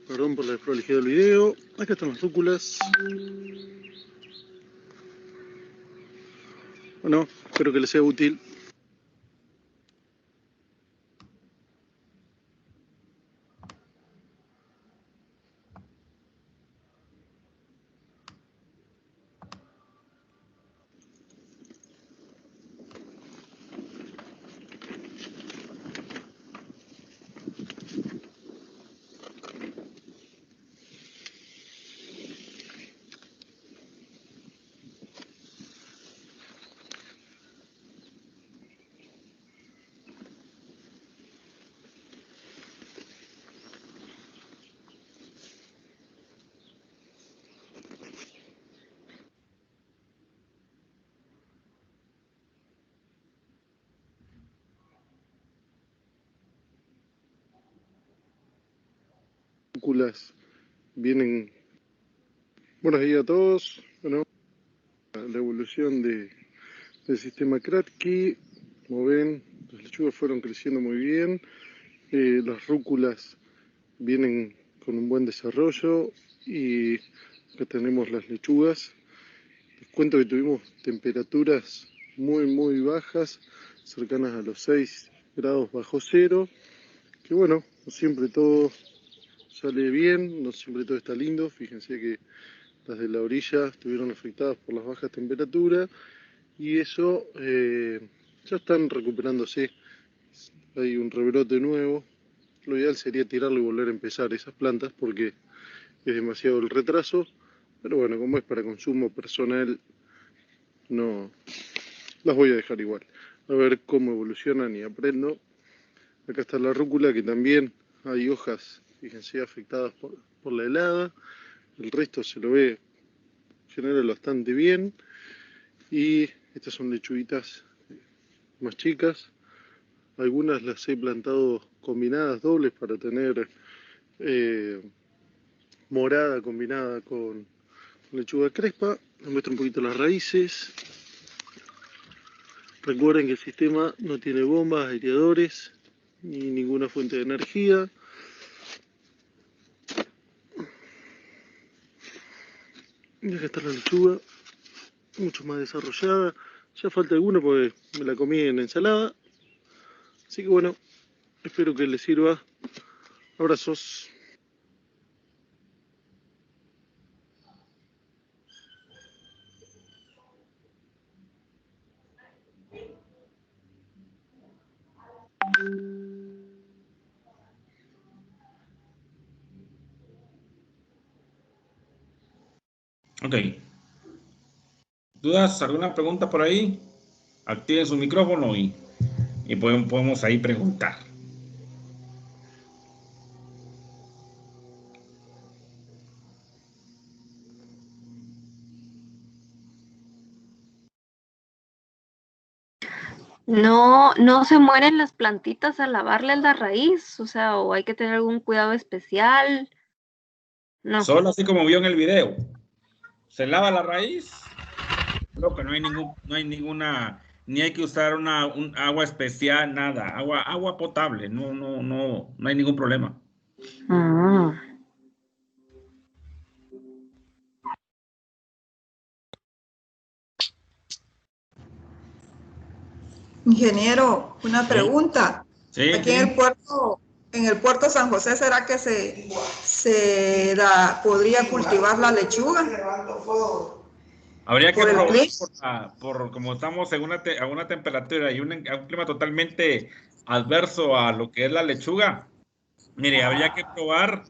Perdón por la desprolijidad del video. Acá están las rúculas. Bueno, espero que les sea útil. Rúculas vienen. Buenos días a todos. Bueno, la evolución del sistema Kratky. Como ven, las lechugas fueron creciendo muy bien. Las rúculas vienen con un buen desarrollo. Y acá tenemos las lechugas. Les cuento que tuvimos temperaturas muy bajas, cercanas a los 6 grados bajo cero. Que bueno, no siempre todo sale bien, no siempre todo está lindo. Fíjense que las de la orilla estuvieron afectadas por las bajas temperaturas y eso ya están recuperándose. Hay un rebrote nuevo. Lo ideal sería tirarlo y volver a empezar esas plantas porque es demasiado el retraso. Pero bueno, como es para consumo personal, no las voy a dejar igual. A ver cómo evolucionan y aprendo. Acá está la rúcula, que también hay hojas, fíjense, afectadas por la helada. El resto se lo ve en general bastante bien. Y estas son lechuguitas más chicas. Algunas las he plantado combinadas dobles para tener morada combinada con lechuga crespa. Les muestro un poquito las raíces. Recuerden que el sistema no tiene bombas, aireadores ni ninguna fuente de energía. Y acá está la lechuga, mucho más desarrollada. Ya falta alguna porque me la comí en ensalada. Así que bueno, espero que les sirva. Abrazos. Ok. ¿Dudas? ¿Alguna pregunta por ahí? Activen su micrófono y podemos ahí preguntar. No se mueren las plantitas al lavarle la raíz, o sea, o hay que tener algún cuidado especial. No. Solo así como vio en el video. Se lava la raíz. Creo que no hay ninguna, ni hay que usar un agua especial, nada. Agua potable. No hay ningún problema. Ah. Ingeniero, una pregunta. Sí, Aquí en el puerto San José, ¿será que podría cultivar la lechuga? Habría que ¿Por el probar por como estamos a una temperatura y un clima totalmente adverso a lo que es la lechuga. Mire, habría que probar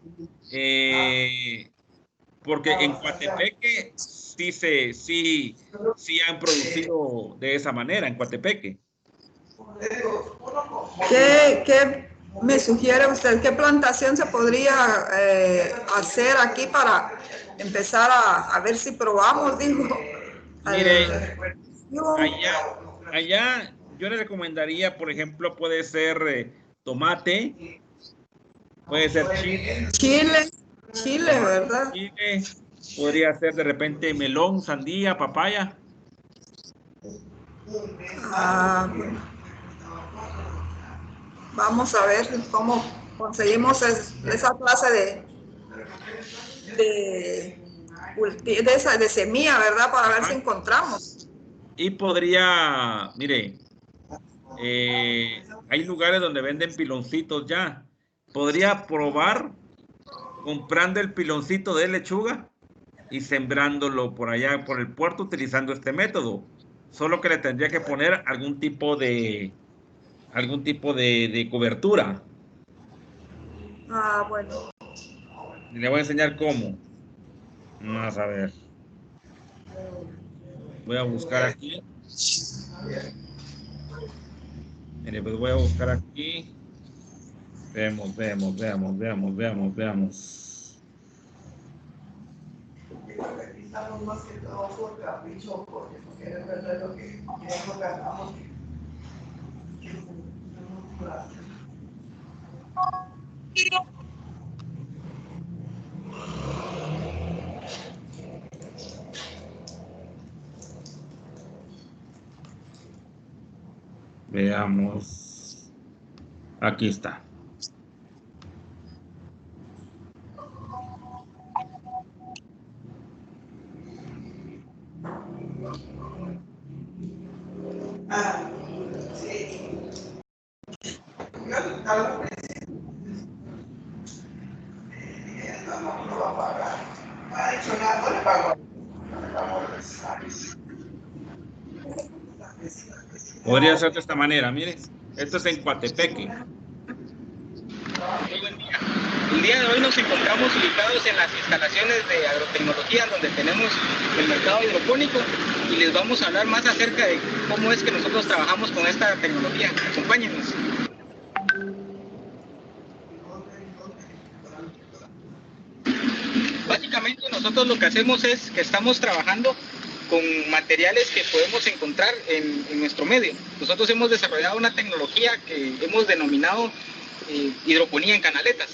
porque en Coatepeque sí han producido de esa manera, en Coatepeque. ¿Qué me sugiere usted? ¿Qué plantación se podría hacer aquí para empezar a ver si probamos, digo? Mire, allá yo le recomendaría, por ejemplo, puede ser tomate, puede ser Chile, ¿verdad? Chile, podría ser de repente melón, sandía, papaya. Bueno. Vamos a ver cómo conseguimos esa clase de semilla, ¿verdad? Para ver si encontramos. Y podría, mire, hay lugares donde venden piloncitos ya. Podría probar comprando el piloncito de lechuga y sembrándolo por allá, por el puerto, utilizando este método. Solo que le tendría que poner algún tipo de cobertura. Bueno. Y le voy a enseñar cómo. Vamos a ver. Voy a buscar aquí. Mire, pues voy a buscar aquí. Veamos. Veamos. Aquí está. Podría ser de esta manera, mire. Esto es en Coatepeque. Muy buen día. El día de hoy nos encontramos ubicados en las instalaciones de agrotecnología donde tenemos el mercado hidropónico y les vamos a hablar más acerca de cómo es que nosotros trabajamos con esta tecnología. Acompáñenos. Básicamente nosotros lo que hacemos es que estamos trabajando con materiales que podemos encontrar en nuestro medio. Nosotros hemos desarrollado una tecnología que hemos denominado hidroponía en canaletas.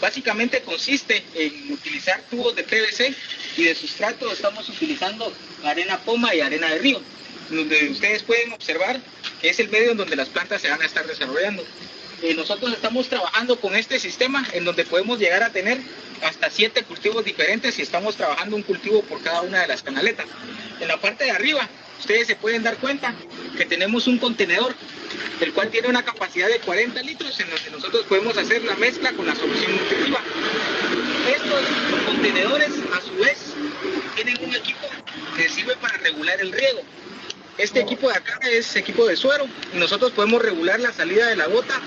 Básicamente consiste en utilizar tubos de PVC y de sustrato estamos utilizando arena poma y arena de río, donde ustedes pueden observar que es el medio en donde las plantas se van a estar desarrollando. Nosotros estamos trabajando con este sistema en donde podemos llegar a tener hasta 7 cultivos diferentes y estamos trabajando un cultivo por cada una de las canaletas. En la parte de arriba, ustedes se pueden dar cuenta que tenemos un contenedor, el cual tiene una capacidad de 40 litros en donde nosotros podemos hacer la mezcla con la solución nutritiva. Estos contenedores, a su vez, tienen un equipo que sirve para regular el riego. Este equipo de acá es equipo de suero y nosotros podemos regular la salida de la gota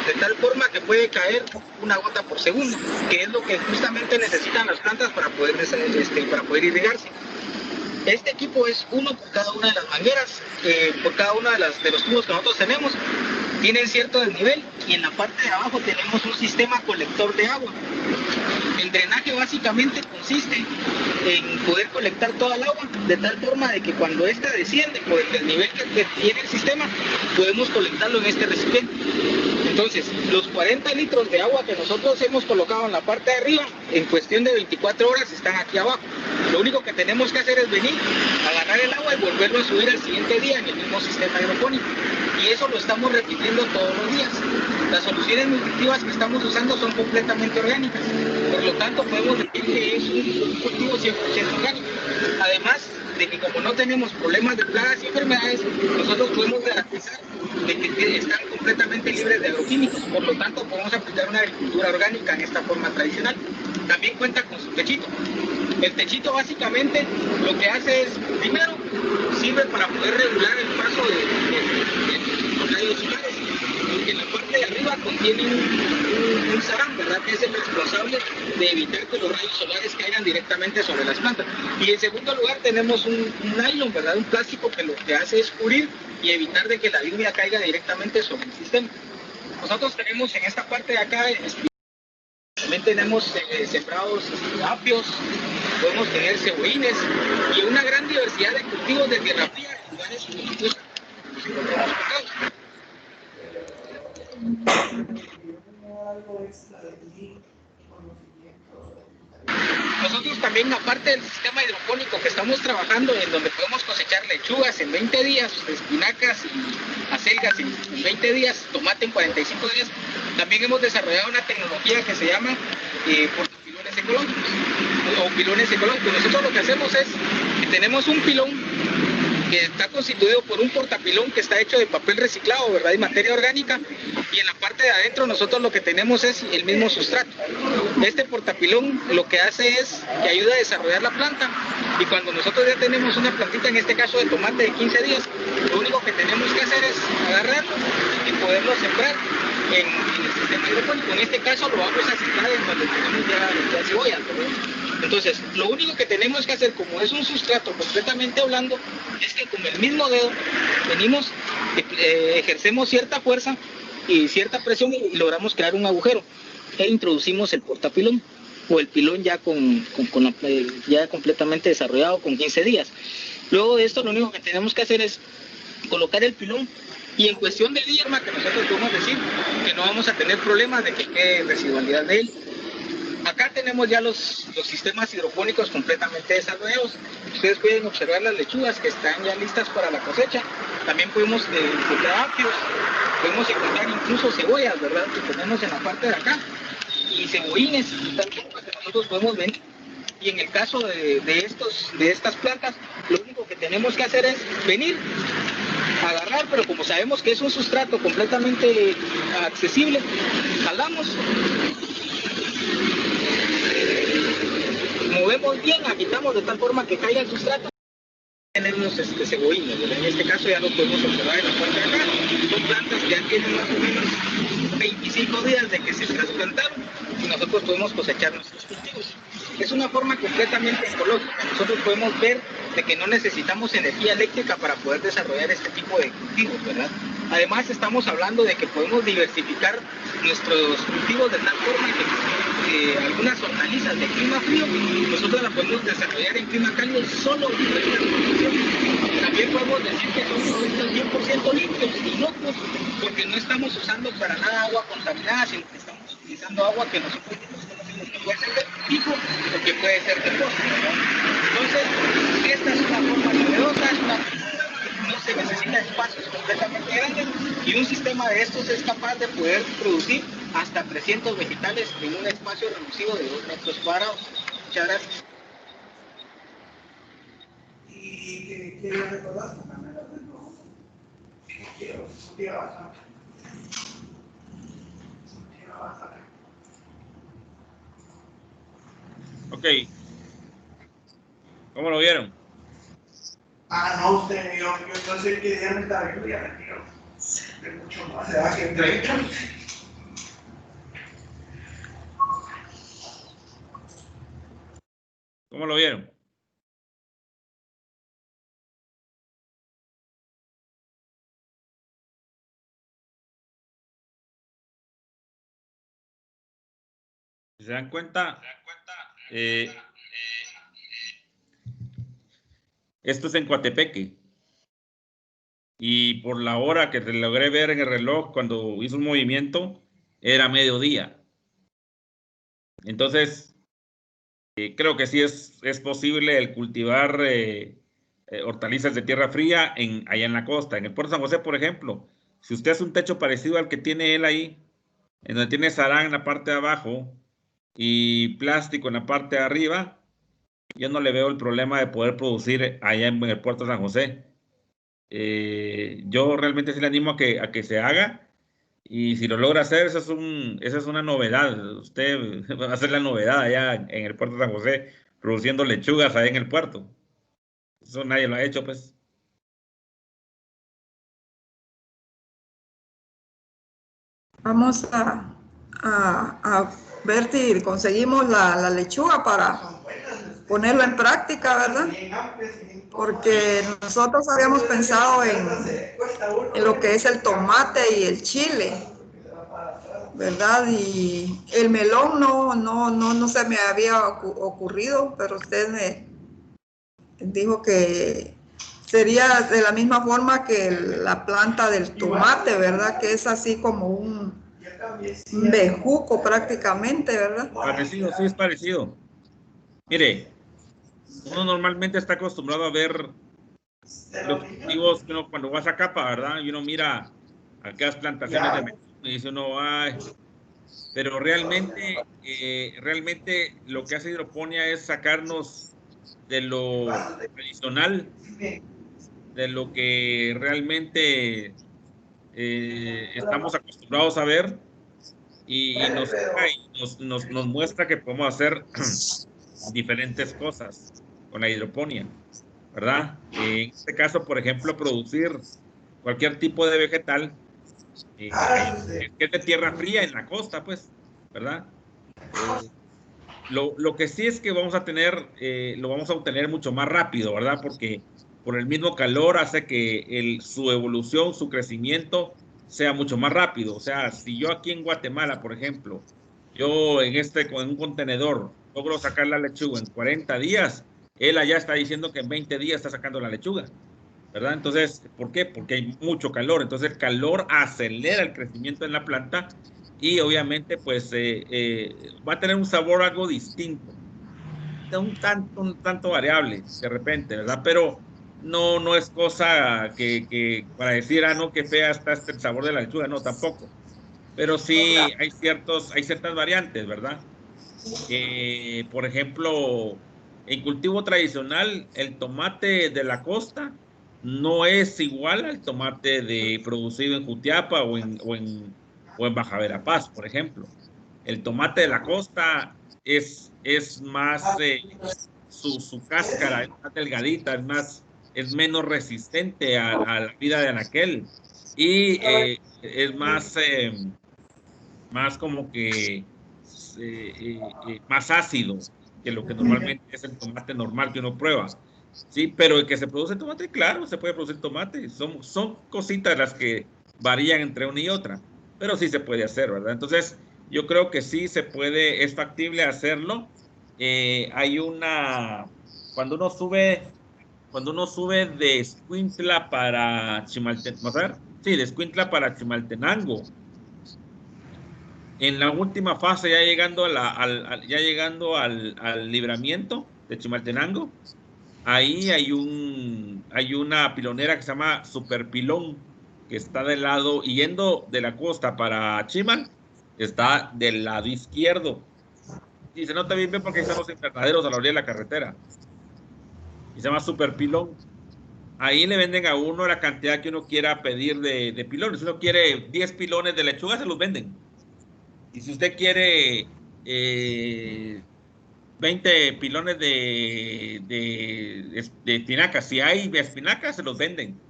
de tal forma que puede caer una gota por segundo, que es lo que justamente necesitan las plantas para poder irrigarse. Este equipo es uno por cada una de las mangueras, por cada uno de los tubos que nosotros tenemos. Tienen cierto desnivel y en la parte de abajo tenemos un sistema colector de agua. El drenaje básicamente consiste en poder colectar toda el agua de tal forma de que cuando ésta desciende por el desnivel que tiene el sistema, podemos colectarlo en este recipiente. Entonces, los 40 litros de agua que nosotros hemos colocado en la parte de arriba, en cuestión de 24 horas están aquí abajo. Lo único que tenemos que hacer es venir, agarrar el agua y volverlo a subir al siguiente día en el mismo sistema hidropónico. Y eso lo estamos repitiendo todos los días. Las soluciones nutritivas que estamos usando son completamente orgánicas. Por lo tanto, podemos decir que es un cultivo 100% orgánico. Además de que como no tenemos problemas de plagas y enfermedades, nosotros podemos garantizar de que están completamente libres de agroquímicos. Por lo tanto, podemos aplicar una agricultura orgánica en esta forma tradicional. También cuenta con su techito. El techito básicamente lo que hace es, primero, sirve para poder regular el paso de los rayos solares. que en la parte de arriba contiene un sarán, ¿verdad? Que es el responsable de evitar que los rayos solares caigan directamente sobre las plantas. Y en segundo lugar tenemos un nylon, ¿verdad? Un plástico que lo que hace es cubrir y evitar de que la lluvia caiga directamente sobre el sistema. Nosotros tenemos en esta parte de acá, también tenemos sembrados apios, podemos tener cebollines y una gran diversidad de cultivos de tierra fría en lugares como estos. Nosotros también, aparte del sistema hidropónico que estamos trabajando, en donde podemos cosechar lechugas en 20 días, espinacas y acelgas en 20 días, tomate en 45 días, también hemos desarrollado una tecnología que se llama portapilones ecológicos o pilones ecológicos. Nosotros lo que hacemos es que tenemos un pilón que está constituido por un portapilón que está hecho de papel reciclado, ¿verdad? Y materia orgánica, y en la parte de adentro nosotros lo que tenemos es el mismo sustrato. Este portapilón lo que hace es que ayuda a desarrollar la planta, y cuando nosotros ya tenemos una plantita, en este caso de tomate de 15 días, lo único que tenemos que hacer es agarrarlo y poderlo sembrar en el sistema hidropónico. En este caso lo vamos a sembrar en donde tenemos ya cebolla, ¿verdad? Entonces, lo único que tenemos que hacer, como es un sustrato completamente blando, es que con el mismo dedo venimos, ejercemos cierta fuerza y cierta presión y logramos crear un agujero. E introducimos el portapilón o el pilón ya ya completamente desarrollado con 15 días. Luego de esto, lo único que tenemos que hacer es colocar el pilón. Y en cuestión de diezma, que nosotros podemos decir que no vamos a tener problemas de que quede residualidad de él. Acá tenemos ya los sistemas hidropónicos completamente desarrollados. Ustedes pueden observar las lechugas que están ya listas para la cosecha. También podemos encontrar apios, podemos encontrar incluso cebollas, ¿verdad? Que tenemos en la parte de acá. Y cebollines, también que nosotros podemos ver. Y en el caso de estas plantas, lo único que tenemos que hacer es venir, agarrar, pero como sabemos que es un sustrato completamente accesible, jalamos, movemos bien, agitamos de tal forma que caiga el sustrato. Tenemos cebollines, ¿verdad? En este caso ya lo podemos observar en la parte de acá. Son plantas que ya tienen más o menos 25 días de que se trasplantaron y nosotros podemos cosechar nuestros cultivos. Es una forma completamente ecológica. Nosotros podemos ver de que no necesitamos energía eléctrica para poder desarrollar este tipo de cultivos, ¿verdad? Además, estamos hablando de que podemos diversificar nuestros cultivos de tal forma que algunas hortalizas de clima frío, nosotros las podemos desarrollar en clima cálido solo. También podemos decir que son productos 100% limpios y inocuos, porque no estamos usando para nada agua contaminada, sino que estamos utilizando agua que nosotros conocemos que puede ser de tipo o que puede ser de costo, ¿no? Entonces, esta es una forma novedosa, no se necesita espacios completamente grandes y un sistema de estos es capaz de poder producir hasta 300 vegetales en un espacio reducido de 2 metros cuadrados. Muchas gracias. ¿Y qué recordar? Ok. ¿Cómo lo vieron? No, usted, yo sé que ya me está viendo, ya me tiró. De mucho más, se va a que entrevista. ¿Cómo lo vieron? Si se dan cuenta, esto es en Coatepeque. Y por la hora que logré ver en el reloj cuando hizo un movimiento, era mediodía. Entonces, creo que sí es posible el cultivar hortalizas de tierra fría allá en la costa. En el Puerto San José, por ejemplo, si usted hace un techo parecido al que tiene él ahí, en donde tiene sarán en la parte de abajo y plástico en la parte de arriba, yo no le veo el problema de poder producir allá en el Puerto San José. Yo realmente sí le animo a que se haga, y si lo logra hacer, esa es una novedad. Usted va a hacer la novedad allá en el Puerto San José, produciendo lechugas allá en el puerto. Eso nadie lo ha hecho, pues. Vamos a ver si conseguimos la lechuga para ponerlo en práctica, ¿verdad? Porque nosotros habíamos pensado en lo que es el tomate y el chile, ¿verdad? Y el melón no se me había ocurrido, pero usted me dijo que sería de la misma forma que la planta del tomate, ¿verdad? Que es así como un bejuco prácticamente, ¿verdad? Parecido, sí es parecido. Mire, uno normalmente está acostumbrado a ver los cultivos que uno cuando vas a capa, ¿verdad? Y uno mira aquellas plantaciones de melón y dice uno, ay, pero realmente lo que hace hidroponía es sacarnos de lo tradicional, de lo que realmente estamos acostumbrados a ver y nos muestra que podemos hacer diferentes cosas con la hidroponía, ¿verdad? En este caso, por ejemplo, producir cualquier tipo de vegetal que es de tierra fría en la costa, pues, ¿verdad? Lo que sí es que vamos a tener, lo vamos a obtener mucho más rápido, ¿verdad? Porque por el mismo calor hace que su evolución, su crecimiento sea mucho más rápido. O sea, si yo aquí en Guatemala, por ejemplo, yo con un contenedor logro sacar la lechuga en 40 días, él allá está diciendo que en 20 días está sacando la lechuga, ¿verdad? Entonces, ¿por qué? Porque hay mucho calor. Entonces, el calor acelera el crecimiento en la planta y obviamente, pues, va a tener un sabor algo distinto, un tanto variable de repente, ¿verdad? Pero no es cosa que para decir, no, qué fea está el sabor de la lechuga, no, tampoco. Pero sí hay ciertas variantes, ¿verdad? Por ejemplo, en cultivo tradicional, el tomate de la costa no es igual al tomate producido en Jutiapa o en Baja Verapaz, por ejemplo. El tomate de la costa es más, su cáscara es más delgadita, es menos resistente a la vida de anaquel y es más como que más ácido que lo que normalmente es el tomate normal que uno prueba. Sí, pero el que se produce tomate, claro, se puede producir tomate. Son cositas las que varían entre una y otra, pero sí se puede hacer, ¿verdad? Entonces, yo creo que sí se puede, es factible hacerlo. Cuando uno sube de Escuintla para Chimaltenango, de Escuintla para Chimaltenango, en la última fase, ya llegando al libramiento de Chimaltenango, ahí hay una pilonera que se llama Super Pilón, que está del lado, yendo de la costa para Chimal, está del lado izquierdo. Y se nota bien porque están los invernaderos a la orilla de la carretera. Y se llama Super Pilón. Ahí le venden a uno la cantidad que uno quiera pedir de pilones. Si uno quiere 10 pilones de lechuga, se los venden. Y si usted quiere 20 pilones de espinacas, si hay espinacas, se los venden,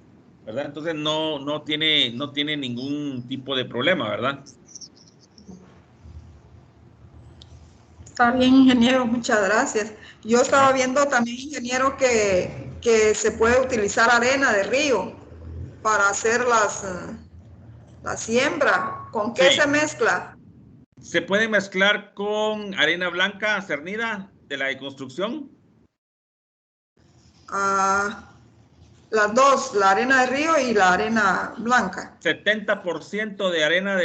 ¿verdad? Entonces no tiene ningún tipo de problema, ¿verdad? Está bien, ingeniero, muchas gracias. Yo estaba viendo también, ingeniero, que se puede utilizar arena de río para hacer la siembra. ¿Con qué Sí, se mezcla? se puede mezclar con arena blanca cernida de la de construcción. Las dos, la arena de río y la arena blanca. 70% de arena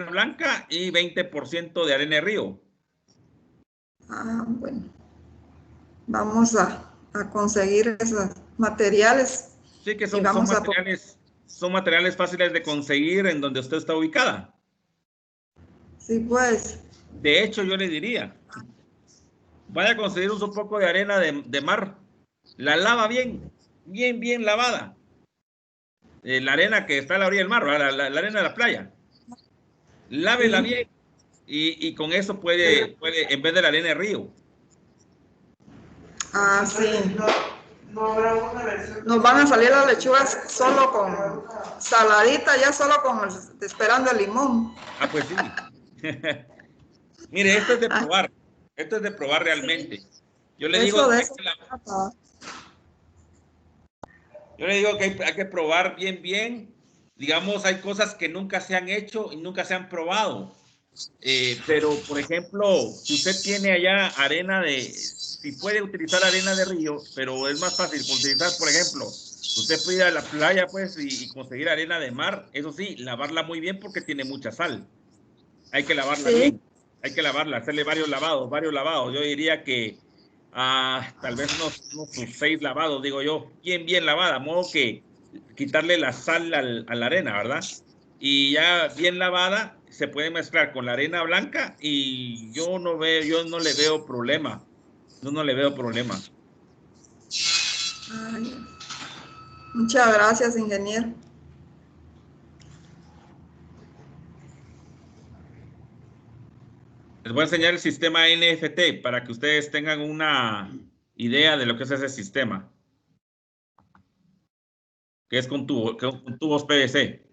blanca y 20% de arena de río. Bueno. Vamos a conseguir esos materiales. Sí, que Y vamos son materiales fáciles de conseguir en donde usted está ubicada. Sí, pues. De hecho, yo le diría, vaya a conseguir un poco de arena de mar, la lava bien lavada. La arena que está a la orilla del mar, la arena de la playa. Lávela bien y con eso puede, en vez de la arena de río. Sí. No habrá una versión. Nos van a salir las lechugas solo con saladita, ya solo con esperando el limón. Ah, pues sí. Mire, esto es de probar. Esto es de probar realmente. Yo le digo que hay que probar bien. Digamos, hay cosas que nunca se han hecho y nunca se han probado. Pero, por ejemplo, si usted tiene allá arena si puede utilizar arena de río, pero es más fácil utilizar, por ejemplo, usted puede ir a la playa, pues, y conseguir arena de mar. Eso sí, lavarla muy bien porque tiene mucha sal. Hay que lavarla bien. Hay que lavarla, hacerle varios lavados. Yo diría que tal vez unos 6 lavados, digo yo, bien lavada, a modo que quitarle la sal a la arena, ¿verdad? Y ya bien lavada, se puede mezclar con la arena blanca y yo no le veo problema. Yo no le veo problema. Ay, muchas gracias, ingeniero. Les voy a enseñar el sistema NFT para que ustedes tengan una idea de lo que es ese sistema. Que es con tubos PVC.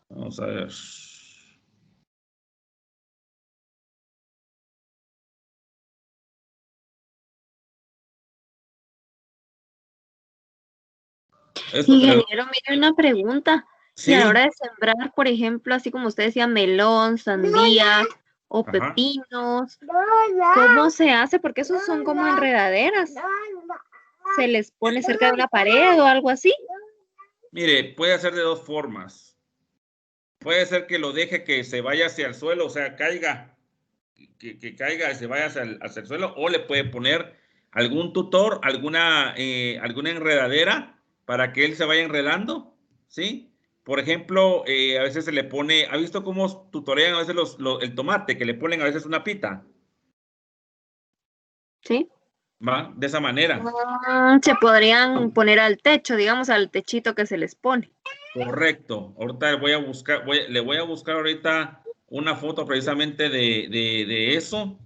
Vamos a ver. Ingeniero, mire una pregunta. Sí. Y a la hora de sembrar, por ejemplo, así como usted decía, melón, sandía o pepinos, ¿cómo se hace? Porque esos son como enredaderas. ¿Se les pone cerca de una pared o algo así? Mire, puede hacer de 2 formas. Puede ser que lo deje que se vaya hacia el suelo, o sea, caiga, que caiga y se vaya hacia el suelo, o le puede poner algún tutor, alguna enredadera para que él se vaya enredando, ¿sí? Por ejemplo, a veces se le pone, ¿ha visto cómo tutorean a veces el tomate, que le ponen a veces una pita? Sí. ¿Va? De esa manera. Se podrían poner al techo, digamos, al techito que se les pone. Correcto. Ahorita le voy a buscar ahorita una foto precisamente de eso.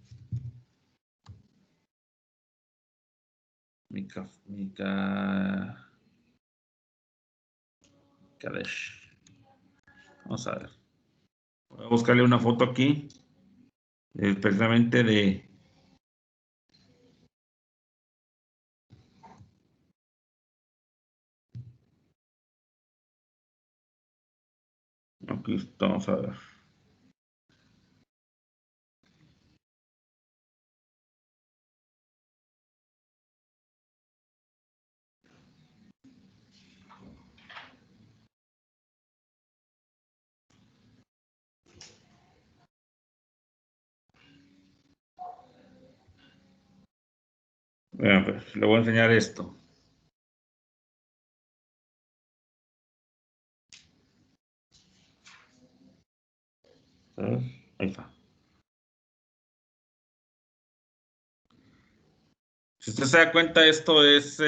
Vamos a ver. Voy a buscarle una foto aquí. Precisamente de... Aquí estamos a ver. Vean, pues, le voy a enseñar esto. Ahí está. Si usted se da cuenta, esto es...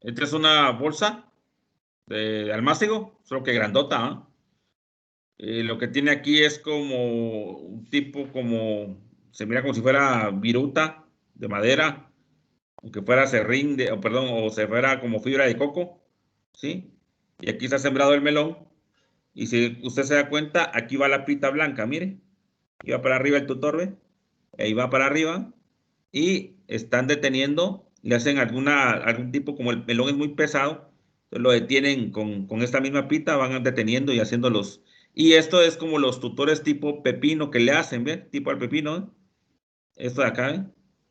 esta es una bolsa de almácigo, solo que grandota, ¿eh? Lo que tiene aquí es como un tipo se mira como si fuera viruta de madera, aunque fuera serrín, o se fuera como fibra de coco, ¿sí? Y aquí está sembrado el melón, y si usted se da cuenta, aquí va la pita blanca, mire, y va para arriba el tutor, ¿ve? Ahí va para arriba, y están deteniendo, le hacen algún tipo, como el melón es muy pesado, entonces lo detienen con esta misma pita, van deteniendo y haciéndolos. Y esto es como los tutores tipo pepino que le hacen, ¿ve? Tipo al pepino, ¿eh? Esto de acá, ¿eh?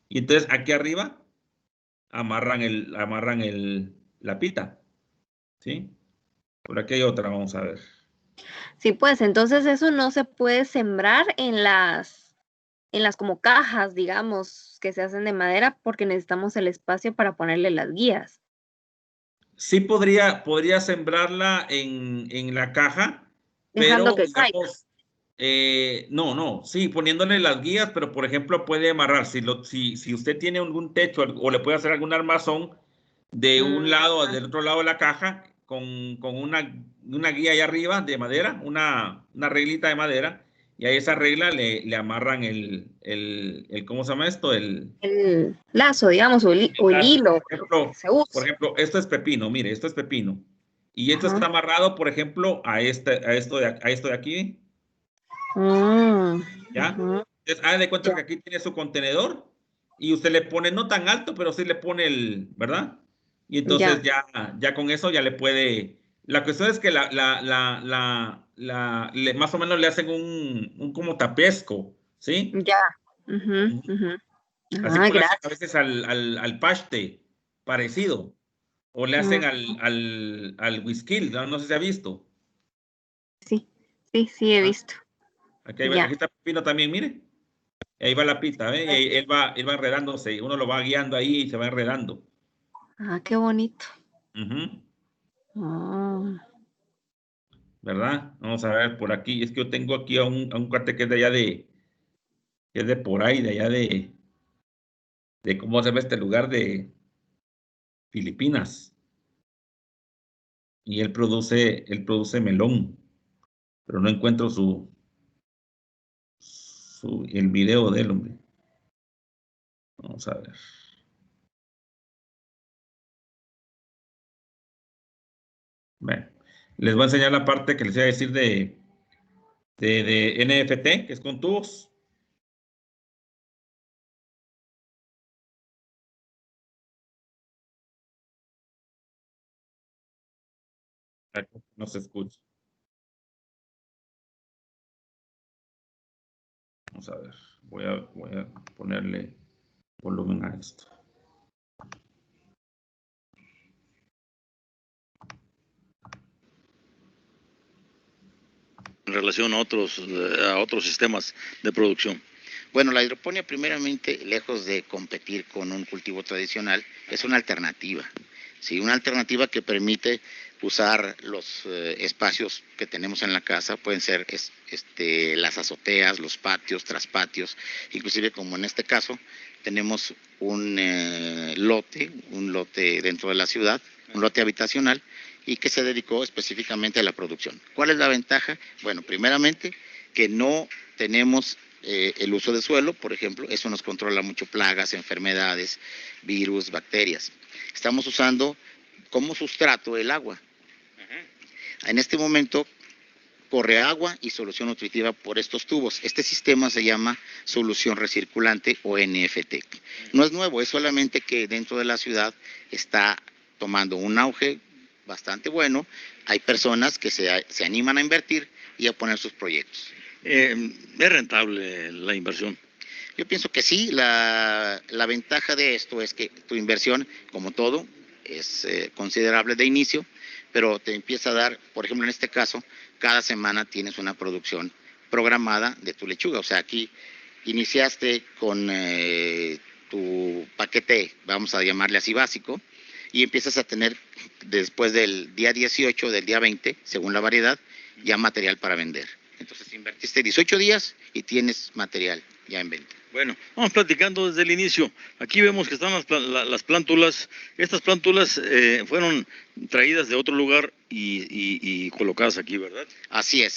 Y entonces aquí arriba amarran la pita, ¿sí? Por aquí hay otra, vamos a ver. Sí, pues entonces eso no se puede sembrar en las como cajas, digamos, que se hacen de madera porque necesitamos el espacio para ponerle las guías. Sí podría sembrarla en la caja, Dejando pero que caiga. digamos, sí, poniéndole las guías, pero por ejemplo puede amarrar, si usted tiene algún techo o le puede hacer algún armazón de un lado, del otro lado de la caja, con una guía ahí arriba de madera, una reglita de madera, y a esa regla le amarran ¿cómo se llama esto? El lazo, digamos, o el hilo. Por ejemplo, esto es pepino, mire, esto es pepino. Y esto Ajá. está amarrado, por ejemplo, a esto de aquí. ¿Ya? Ajá. Entonces, haga de cuenta Ya. que aquí tiene su contenedor y usted le pone, no tan alto, pero sí le pone ¿verdad? Y entonces ya con eso ya le puede. La cuestión es que más o menos le hacen un como tapesco, ¿sí? Ya. Ujú, ujú. Así como le hacen a Gracias. veces al paste, parecido. O le hacen al whisky, no sé si ha visto. Sí, sí, he visto. Aquí Ya. está Pino también, mire. Y ahí va la pita, ¿ve? Y ahí él va enredándose. Uno lo va guiando ahí y se va enredando. Qué bonito. ¿Verdad? Vamos a ver por aquí. Es que yo tengo aquí a un cuate que es de allá que es de por ahí, de allá de cómo se llama este lugar de Filipinas. Y él produce melón. Pero no encuentro el video de él, hombre. Vamos a ver. Bueno, les voy a enseñar la parte que les iba a decir de NFT, que es con tubos. No se escucha. Vamos a ver. Voy a ponerle volumen a esto. En relación a otros sistemas de producción. Bueno, la hidroponía primeramente, lejos de competir con un cultivo tradicional, es una alternativa. Sí, una alternativa que permite usar los espacios que tenemos en la casa, pueden ser las azoteas, los patios, traspatios, inclusive como en este caso tenemos un lote dentro de la ciudad, un lote habitacional, y que se dedicó específicamente a la producción. ¿Cuál es la ventaja? Bueno, primeramente que no tenemos el uso de suelo, por ejemplo, eso nos controla mucho plagas, enfermedades, virus, bacterias. Estamos usando como sustrato el agua. En este momento corre agua y solución nutritiva por estos tubos. Este sistema se llama solución recirculante o NFT. No es nuevo, es solamente que dentro de la ciudad está tomando un auge bastante bueno. Hay personas que se animan a invertir y a poner sus proyectos. ¿Es rentable la inversión? Yo pienso que sí. La ventaja de esto es que tu inversión, como todo, es considerable de inicio, pero te empieza a dar, por ejemplo, en este caso, cada semana tienes una producción programada de tu lechuga. O sea, aquí iniciaste con tu paquete, vamos a llamarle así básico, y empiezas a tener, después del día 18, del día 20, según la variedad, ya material para vender. Entonces invertiste 18 días y tienes material ya en venta. Bueno, vamos platicando desde el inicio. Aquí vemos que están las plántulas. Estas plántulas fueron traídas de otro lugar y colocadas aquí, ¿verdad? Así es,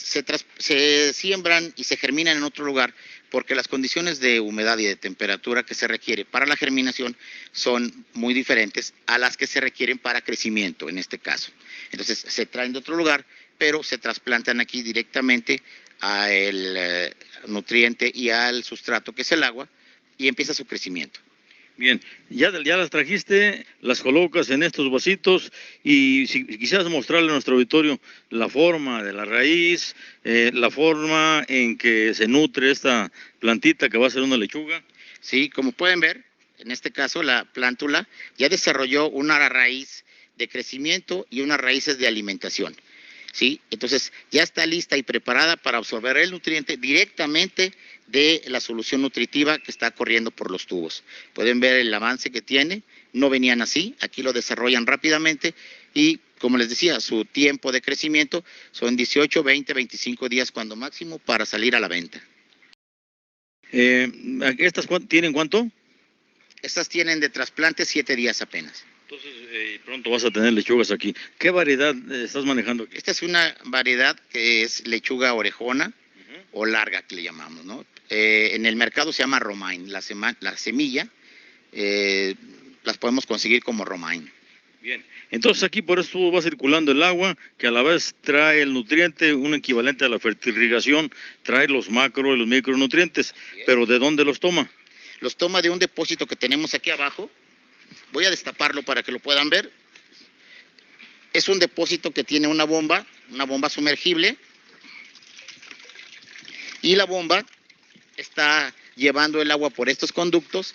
se siembran y se germinan en otro lugar porque las condiciones de humedad y de temperatura que se requiere para la germinación son muy diferentes a las que se requieren para crecimiento en este caso. Entonces se traen de otro lugar, pero se trasplantan aquí directamente al nutriente y al sustrato que es el agua y empieza su crecimiento. Bien, ya las trajiste, las colocas en estos vasitos y si quisieras mostrarle a nuestro auditorio la forma de la raíz, la forma en que se nutre esta plantita que va a ser una lechuga. Sí, como pueden ver, en este caso la plántula ya desarrolló una raíz de crecimiento y unas raíces de alimentación. ¿Sí? Entonces ya está lista y preparada para absorber el nutriente directamente de la solución nutritiva que está corriendo por los tubos. Pueden ver el avance que tiene, no venían así, aquí lo desarrollan rápidamente y como les decía, su tiempo de crecimiento son 18, 20, 25 días cuando máximo para salir a la venta. ¿Estas tienen cuánto? Estas tienen de trasplante 7 días apenas. Entonces, pronto vas a tener lechugas aquí. ¿Qué variedad estás manejando aquí? Esta es una variedad que es lechuga orejona o larga, que le llamamos, ¿no? En el mercado se llama romaine, la semilla, las podemos conseguir como romaine. Bien, entonces aquí por eso va circulando el agua, que a la vez trae el nutriente, un equivalente a la fertirrigación, trae los macro y los micronutrientes, pero ¿de dónde los toma? Los toma de un depósito que tenemos aquí abajo. Voy a destaparlo para que lo puedan ver. Es un depósito que tiene una bomba sumergible, y la bomba está llevando el agua por estos conductos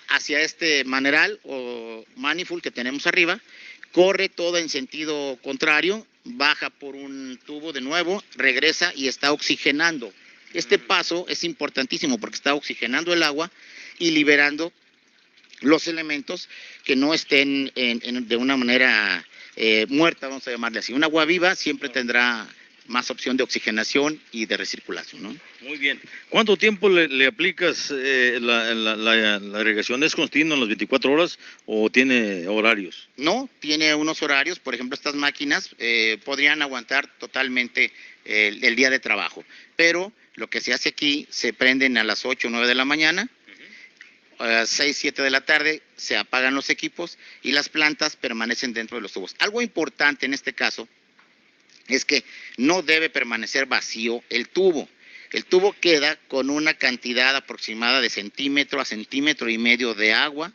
hacia este maneral o manifold que tenemos arriba, corre todo en sentido contrario, baja por un tubo de nuevo, regresa y está oxigenando. Este paso es importantísimo porque está oxigenando el agua y liberando los elementos que no estén de una manera muerta, vamos a llamarle así. Un agua viva siempre tendrá más opción de oxigenación y de recirculación, ¿no? Muy bien. ¿Cuánto tiempo le aplicas la irrigación? ¿Es continua en las 24 horas o tiene horarios? No, tiene unos horarios. Por ejemplo, estas máquinas podrían aguantar totalmente el día de trabajo, pero lo que se hace aquí, se prenden a las 8 o 9 de la mañana, a las 6, 7 de la tarde se apagan los equipos y las plantas permanecen dentro de los tubos. Algo importante en este caso es que no debe permanecer vacío el tubo. El tubo queda con una cantidad aproximada de centímetro a centímetro y medio de agua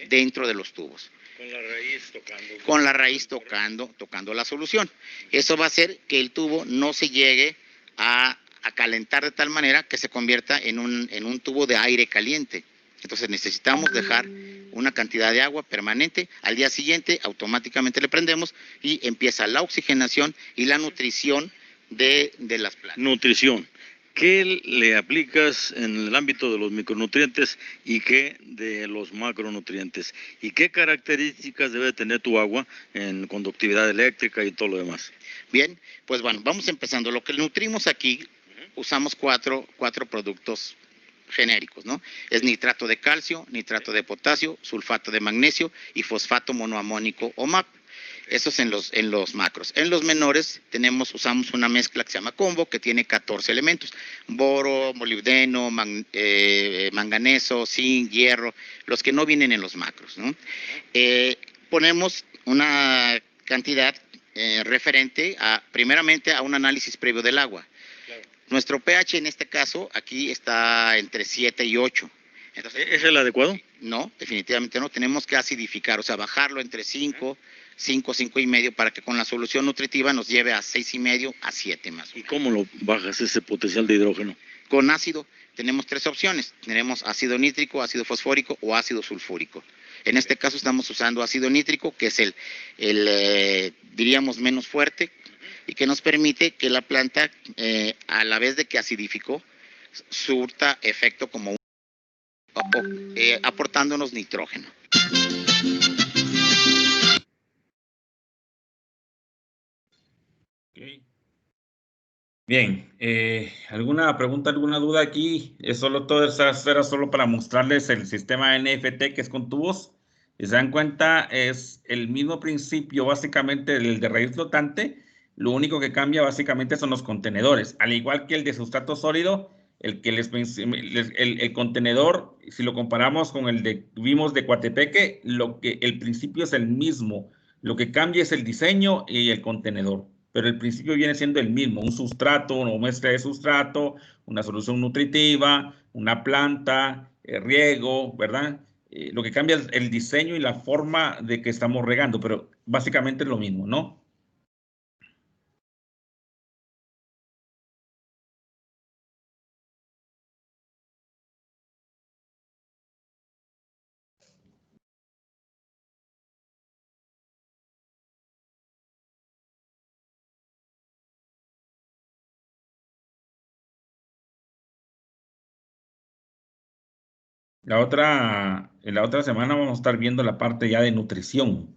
dentro de los tubos. Con la raíz tocando. Con la raíz tocando la solución. Eso va a hacer que el tubo no se llegue a calentar de tal manera que se convierta en un tubo de aire caliente. Entonces necesitamos dejar una cantidad de agua permanente. Al día siguiente automáticamente le prendemos y empieza la oxigenación y la nutrición de las plantas. Nutrición. ¿Qué le aplicas en el ámbito de los micronutrientes y qué de los macronutrientes? ¿Y qué características debe tener tu agua en conductividad eléctrica y todo lo demás? Bien, pues bueno, vamos empezando. Lo que nutrimos aquí, usamos cuatro productos genéricos, ¿no? Es nitrato de calcio, nitrato de potasio, sulfato de magnesio y fosfato monoamónico o MAP. Eso es en los macros. En los menores usamos una mezcla que se llama combo, que tiene 14 elementos: boro, molibdeno, manganeso, zinc, hierro, los que no vienen en los macros, ¿no? Ponemos una cantidad referente primeramente a un análisis previo del agua. Nuestro pH en este caso aquí está entre 7 y 8. Entonces, ¿es el adecuado? No, definitivamente no. Tenemos que acidificar, o sea, bajarlo entre 5 y medio para que con la solución nutritiva nos lleve a 6 y medio a 7 más. ¿Y cómo lo bajas ese potencial de hidrógeno? Con ácido. Tenemos 3 opciones. Tenemos ácido nítrico, ácido fosfórico o ácido sulfúrico. En este caso estamos usando ácido nítrico, que es el diríamos menos fuerte, y que nos permite que la planta, a la vez de que acidificó, surta efecto como aportándonos nitrógeno. Okay. Bien, ¿alguna pregunta, alguna duda aquí? Todo era solo para mostrarles el sistema NFT, que es con tubos. Si se dan cuenta, es el mismo principio básicamente del de raíz flotante. Lo único que cambia básicamente son los contenedores. Al igual que el de sustrato sólido, el contenedor, si lo comparamos con el de vimos de Coatepeque, el principio es el mismo. Lo que cambia es el diseño y el contenedor, pero el principio viene siendo el mismo: un sustrato, una mezcla de sustrato, una solución nutritiva, una planta, riego, ¿verdad? Lo que cambia es el diseño y la forma de que estamos regando, pero básicamente es lo mismo, ¿no? La otra semana vamos a estar viendo la parte ya de nutrición.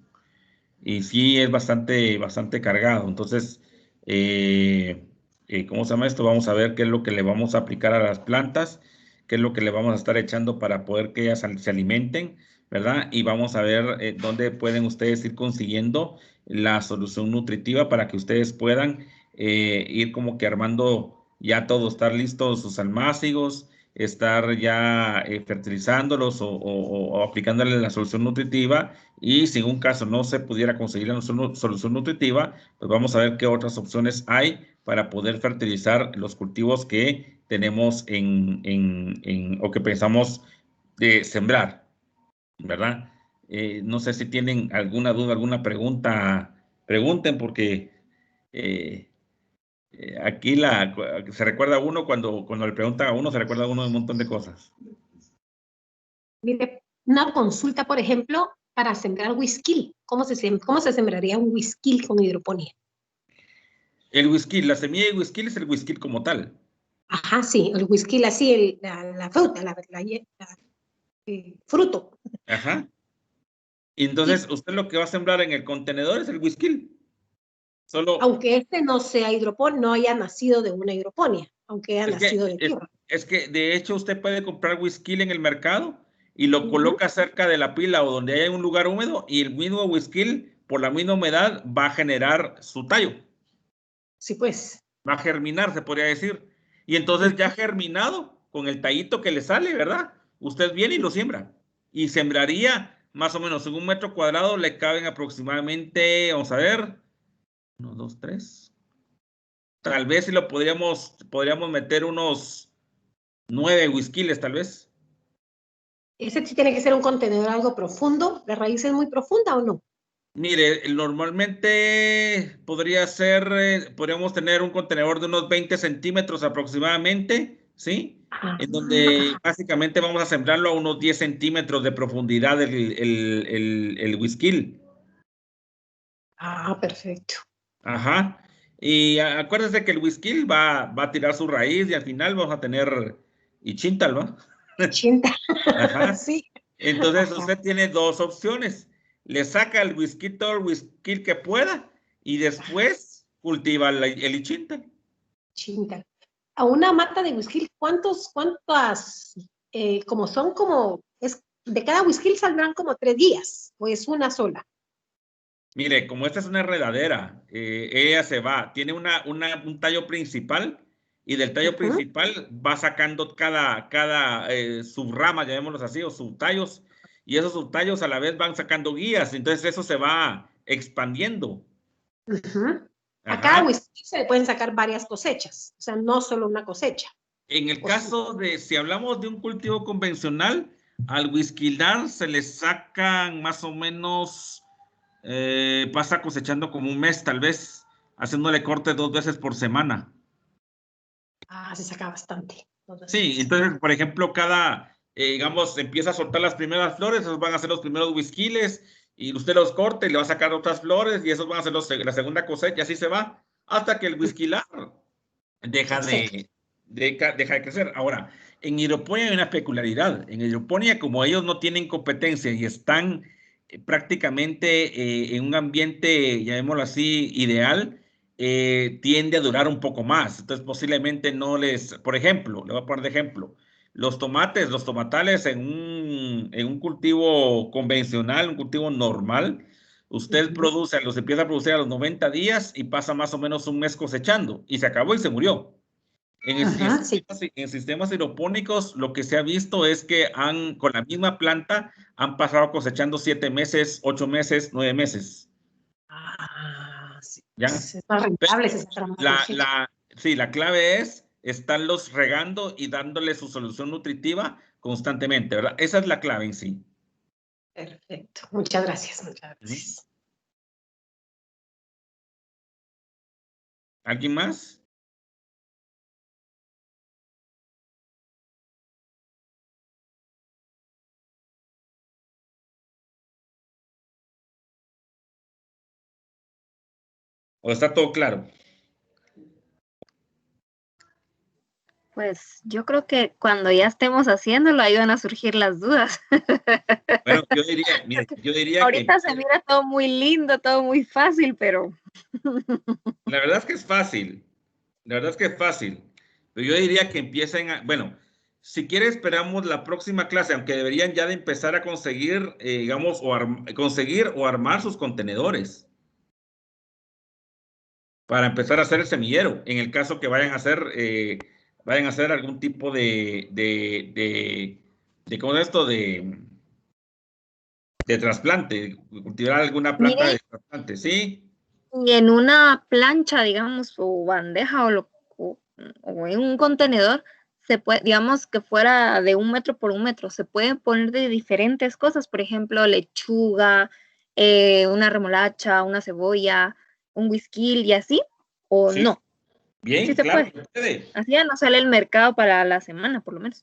Y sí es bastante cargado. Entonces, ¿cómo se llama esto? Vamos a ver qué es lo que le vamos a aplicar a las plantas, qué es lo que le vamos a estar echando para poder que ellas se alimenten. ¿verdad? Y vamos a ver dónde pueden ustedes ir consiguiendo la solución nutritiva para que ustedes puedan ir como que armando ya todo, estar listos sus almácigos, estar ya fertilizándolos o aplicándole la solución nutritiva, y si en un caso no se pudiera conseguir la solución nutritiva, pues vamos a ver qué otras opciones hay para poder fertilizar los cultivos que tenemos o que pensamos de sembrar, ¿verdad? No sé si tienen alguna duda, alguna pregunta, pregunten, porque aquí se recuerda a uno cuando le preguntan a uno, se recuerda a uno de un montón de cosas. Mire, una consulta, por ejemplo, para sembrar whisky. ¿Cómo se sembraría un whisky con hidroponía? El whisky, la semilla de whisky es el whisky como tal. Ajá, sí, el whisky, así, la fruta, el fruto. Ajá. Y entonces, usted lo que va a sembrar en el contenedor es el whisky. Solo... Aunque este no sea no haya nacido de una hidroponía, aunque haya nacido de tierra. Es que, de hecho, usted puede comprar whisky en el mercado y lo coloca cerca de la pila o donde haya un lugar húmedo, y el mismo whisky, por la misma humedad, va a generar su tallo. Sí, pues. Va a germinar, se podría decir. Y entonces ya germinado, con el tallito que le sale, ¿verdad? Usted viene y lo siembra. Y sembraría más o menos en 1 metro cuadrado, le caben aproximadamente, vamos a ver, 1, 2, 3. Tal vez si lo podríamos meter unos 9 whiskyles, tal vez. ¿Ese sí tiene que ser un contenedor algo profundo? ¿La raíz es muy profunda o no? Mire, normalmente podríamos tener un contenedor de unos 20 centímetros aproximadamente, ¿sí? En donde básicamente vamos a sembrarlo a unos 10 centímetros de profundidad el whisky. Ah, perfecto. Ajá. Y acuérdense que el whisky va a tirar su raíz y al final vamos a tener ichintal, ¿no? Ichintal. Ajá. Sí. Entonces usted tiene 2 opciones. Le saca el whisky, todo el whisky que pueda, y después cultiva el ichintal. Ichintal. A una mata de whisky, ¿cuántas, de cada whisky saldrán como 3 días, o es una sola? Mire, como esta es una enredadera, ella tiene un tallo principal, y del tallo principal va sacando cada subrama, llamémoslos así, o subtallos, y esos subtallos a la vez van sacando guías, entonces eso se va expandiendo. A cada whisky se le pueden sacar varias cosechas, o sea, no solo una cosecha. En el caso si hablamos de un cultivo convencional, al whiskylar se le sacan más o menos, pasa cosechando como 1 mes tal vez, haciéndole corte 2 veces por semana. Ah, se saca bastante. Sí, entonces, por ejemplo, digamos, empieza a soltar las primeras flores, esos van a ser los primeros whiskyles, y usted los corta y le va a sacar otras flores, y esos van a ser la segunda cosecha, y así se va, hasta que el whiskylar deja de crecer. Ahora, en hidroponía hay una peculiaridad. En hidroponía, como ellos no tienen competencia y están prácticamente en un ambiente, llamémoslo así, ideal, tiende a durar un poco más. Entonces, posiblemente no por ejemplo, le voy a poner de ejemplo, los tomatales en un cultivo convencional, un cultivo normal, usted los empieza a producir a los 90 días y pasa más o menos 1 mes cosechando, y se acabó y se murió. En sistemas hidropónicos, lo que se ha visto es que con la misma planta han pasado cosechando 7 meses, 8 meses, 9 meses. Sí. ¿Ya? Es más rentable. La clave es estarlos regando y dándole su solución nutritiva constantemente, ¿verdad? Esa es la clave en sí. Perfecto. Muchas gracias. Muchas gracias. ¿Alguien más? ¿O está todo claro? Pues yo creo que cuando ya estemos haciéndolo, ahí van a surgir las dudas. Bueno, yo diría ahorita se mira todo muy lindo, todo muy fácil, pero... La verdad es que es fácil. La verdad es que es fácil. Pero yo diría que empiecen bueno, si quiere, esperamos la próxima clase, aunque deberían ya de empezar a conseguir, digamos, conseguir o armar sus contenedores para empezar a hacer el semillero, en el caso que vayan a hacer algún tipo ¿cómo es esto? De trasplante, cultivar alguna planta de trasplante, ¿sí? Y en una plancha, digamos, o bandeja o en un contenedor, se puede, digamos que fuera de 1 metro por 1 metro, se pueden poner de diferentes cosas, por ejemplo, lechuga, una remolacha, una cebolla, un whisky y así, o sí. no. Bien, sí se claro, puede. se puede. Así ya no sale el mercado para la semana, por lo menos.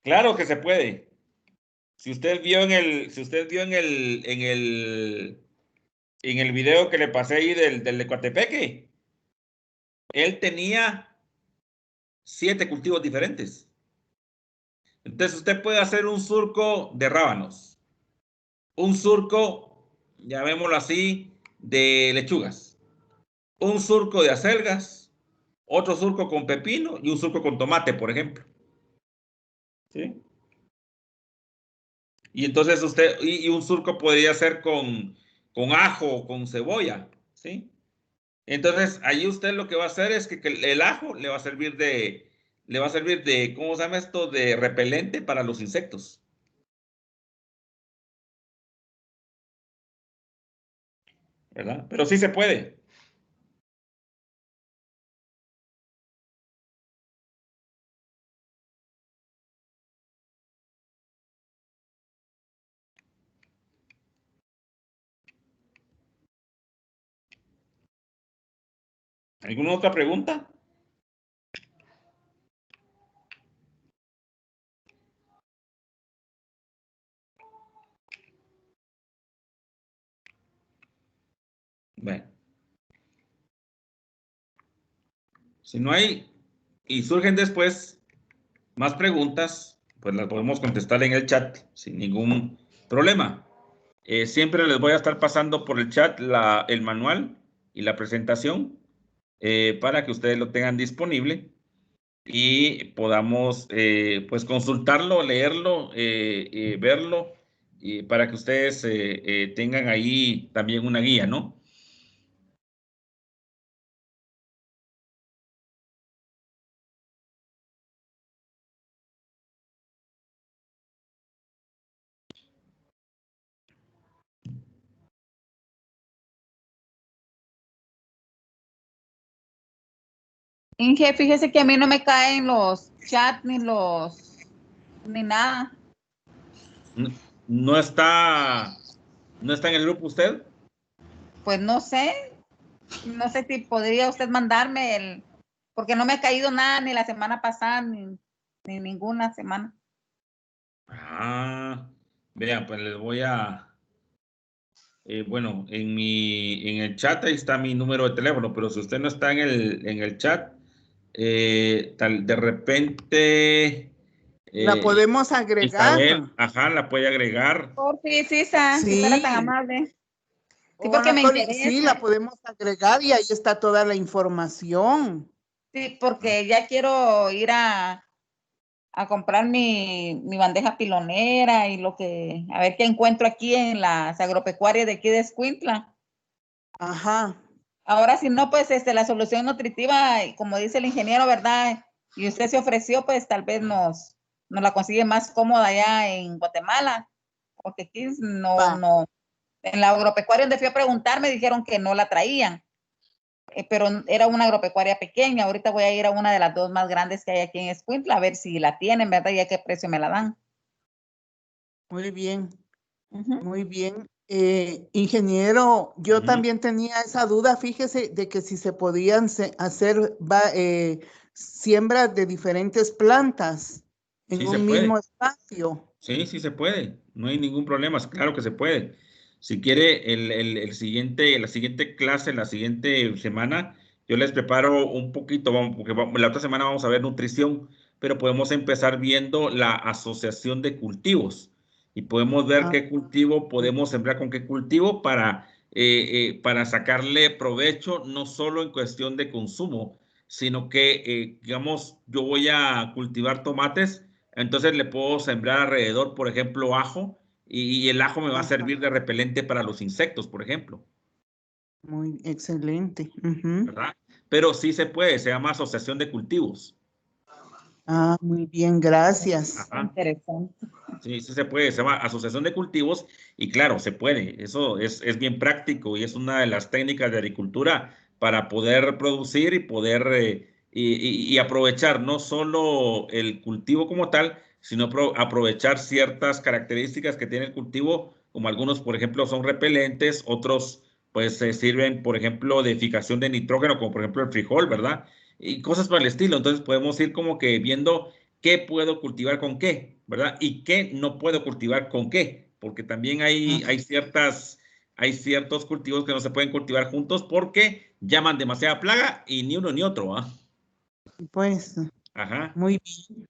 Claro que se puede. Si usted vio en el video que le pasé ahí del de Coatepeque, él tenía 7 cultivos diferentes. Entonces usted puede hacer un surco de rábanos, un surco, llamémoslo así, de lechugas, un surco de acelgas, otro surco con pepino y un surco con tomate, por ejemplo. ¿Sí? Y entonces usted, y un surco podría ser con ajo o con cebolla, ¿sí? Entonces, ahí usted lo que va a hacer es que el ajo le va a servir de, ¿cómo se llama esto? De repelente para los insectos. ¿Verdad? Pero sí se puede. ¿Alguna otra pregunta? Bueno. Si no hay y surgen después más preguntas, pues las podemos contestar en el chat sin ningún problema. Siempre les voy a estar pasando por el chat el manual y la presentación para que ustedes lo tengan disponible y podamos pues consultarlo, leerlo, verlo, y para que ustedes tengan ahí también una guía, ¿no? Inge, fíjese que a mí no me caen los chats ni nada. ¿No está en el grupo usted? Pues no sé si podría usted mandarme porque no me ha caído nada ni la semana pasada ni ninguna semana. Vean, pues les voy a bueno, en el chat ahí está mi número de teléfono, pero si usted no está en el chat, de repente la podemos agregar. Isabel, la puede agregar. Oh, sí, si fuera tan amable. Sí, porque me interesa. Sí, la podemos agregar y ahí está toda la información. Sí, porque ya quiero ir a comprar mi bandeja pilonera y a ver qué encuentro aquí en las agropecuarias de aquí de Escuintla. Ajá. Ahora, si no, pues la solución nutritiva, como dice el ingeniero, ¿verdad? Y usted se ofreció, pues tal vez nos la consigue más cómoda allá en Guatemala, porque aquí no. En la agropecuaria donde fui a preguntar me dijeron que no la traían, pero era una agropecuaria pequeña. Ahorita voy a ir a una de las 2 más grandes que hay aquí en Escuintla a ver si la tienen, ¿verdad? Y a qué precio me la dan. Muy bien, muy bien. Ingeniero, yo también tenía esa duda, fíjese, de que si se podían hacer siembras de diferentes plantas en un mismo espacio. Sí, sí se puede, no hay ningún problema, claro que se puede. Si quiere, la siguiente clase, la siguiente semana, yo les preparo un poquito, porque la otra semana vamos a ver nutrición, pero podemos empezar viendo la asociación de cultivos y podemos ver qué cultivo podemos sembrar con qué cultivo para sacarle provecho, no solo en cuestión de consumo, sino que, digamos, yo voy a cultivar tomates, entonces le puedo sembrar alrededor, por ejemplo, ajo, y el ajo me va a servir de repelente para los insectos, por ejemplo. Muy excelente. ¿Verdad? Pero sí se puede, se llama asociación de cultivos. Ah, muy bien, gracias. Ajá. Interesante. Sí, sí se puede, se llama asociación de cultivos y claro, se puede. Eso es bien práctico y es una de las técnicas de agricultura para poder producir y poder y aprovechar no solo el cultivo como tal, sino aprovechar ciertas características que tiene el cultivo, como algunos, por ejemplo, son repelentes, otros pues sirven, por ejemplo, de fijación de nitrógeno, como por ejemplo el frijol, ¿verdad? Y cosas por el estilo. Entonces podemos ir como que viendo qué puedo cultivar con qué, ¿verdad? Y qué no puedo cultivar con qué, porque también hay ciertos cultivos que no se pueden cultivar juntos porque llaman demasiada plaga y ni uno ni otro, ¿ah? Pues, Ajá. muy bien.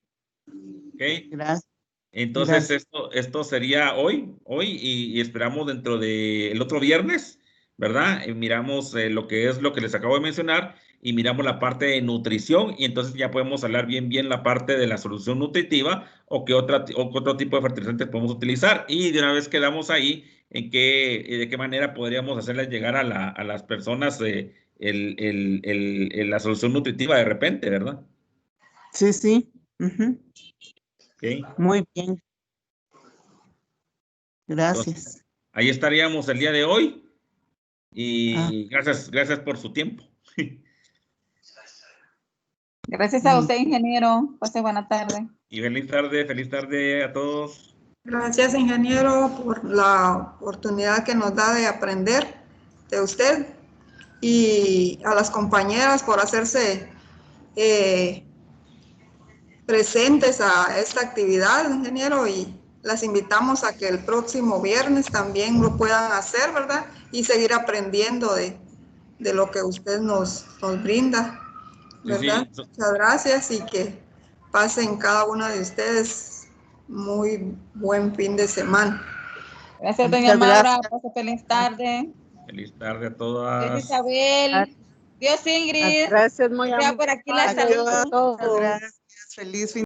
Ok. Gracias. Entonces, Gracias. esto sería hoy y esperamos dentro del otro viernes, ¿verdad? Miramos lo que les acabo de mencionar y miramos la parte de nutrición y entonces ya podemos hablar bien la parte de la solución nutritiva o qué otro tipo de fertilizantes podemos utilizar y de una vez quedamos ahí en de qué manera podríamos hacerles llegar a las personas la solución nutritiva de repente, ¿verdad? Sí, sí. Okay. Muy bien. Gracias. Entonces, ahí estaríamos el día de hoy y gracias por su tiempo. Gracias a usted, ingeniero. Pase buena tarde. Y feliz tarde a todos. Gracias, ingeniero, por la oportunidad que nos da de aprender de usted y a las compañeras por hacerse presentes a esta actividad, ingeniero, y las invitamos a que el próximo viernes también lo puedan hacer, ¿verdad? Y seguir aprendiendo de lo que usted nos brinda, ¿verdad? Sí. Muchas gracias y que pasen cada uno de ustedes muy buen fin de semana. Gracias, doña Maura. Pase feliz tarde. Feliz tarde a todas. Dios Isabel. Dios Ingrid. Gracias, muy Ya por aquí la saludo. Gracias. Feliz fin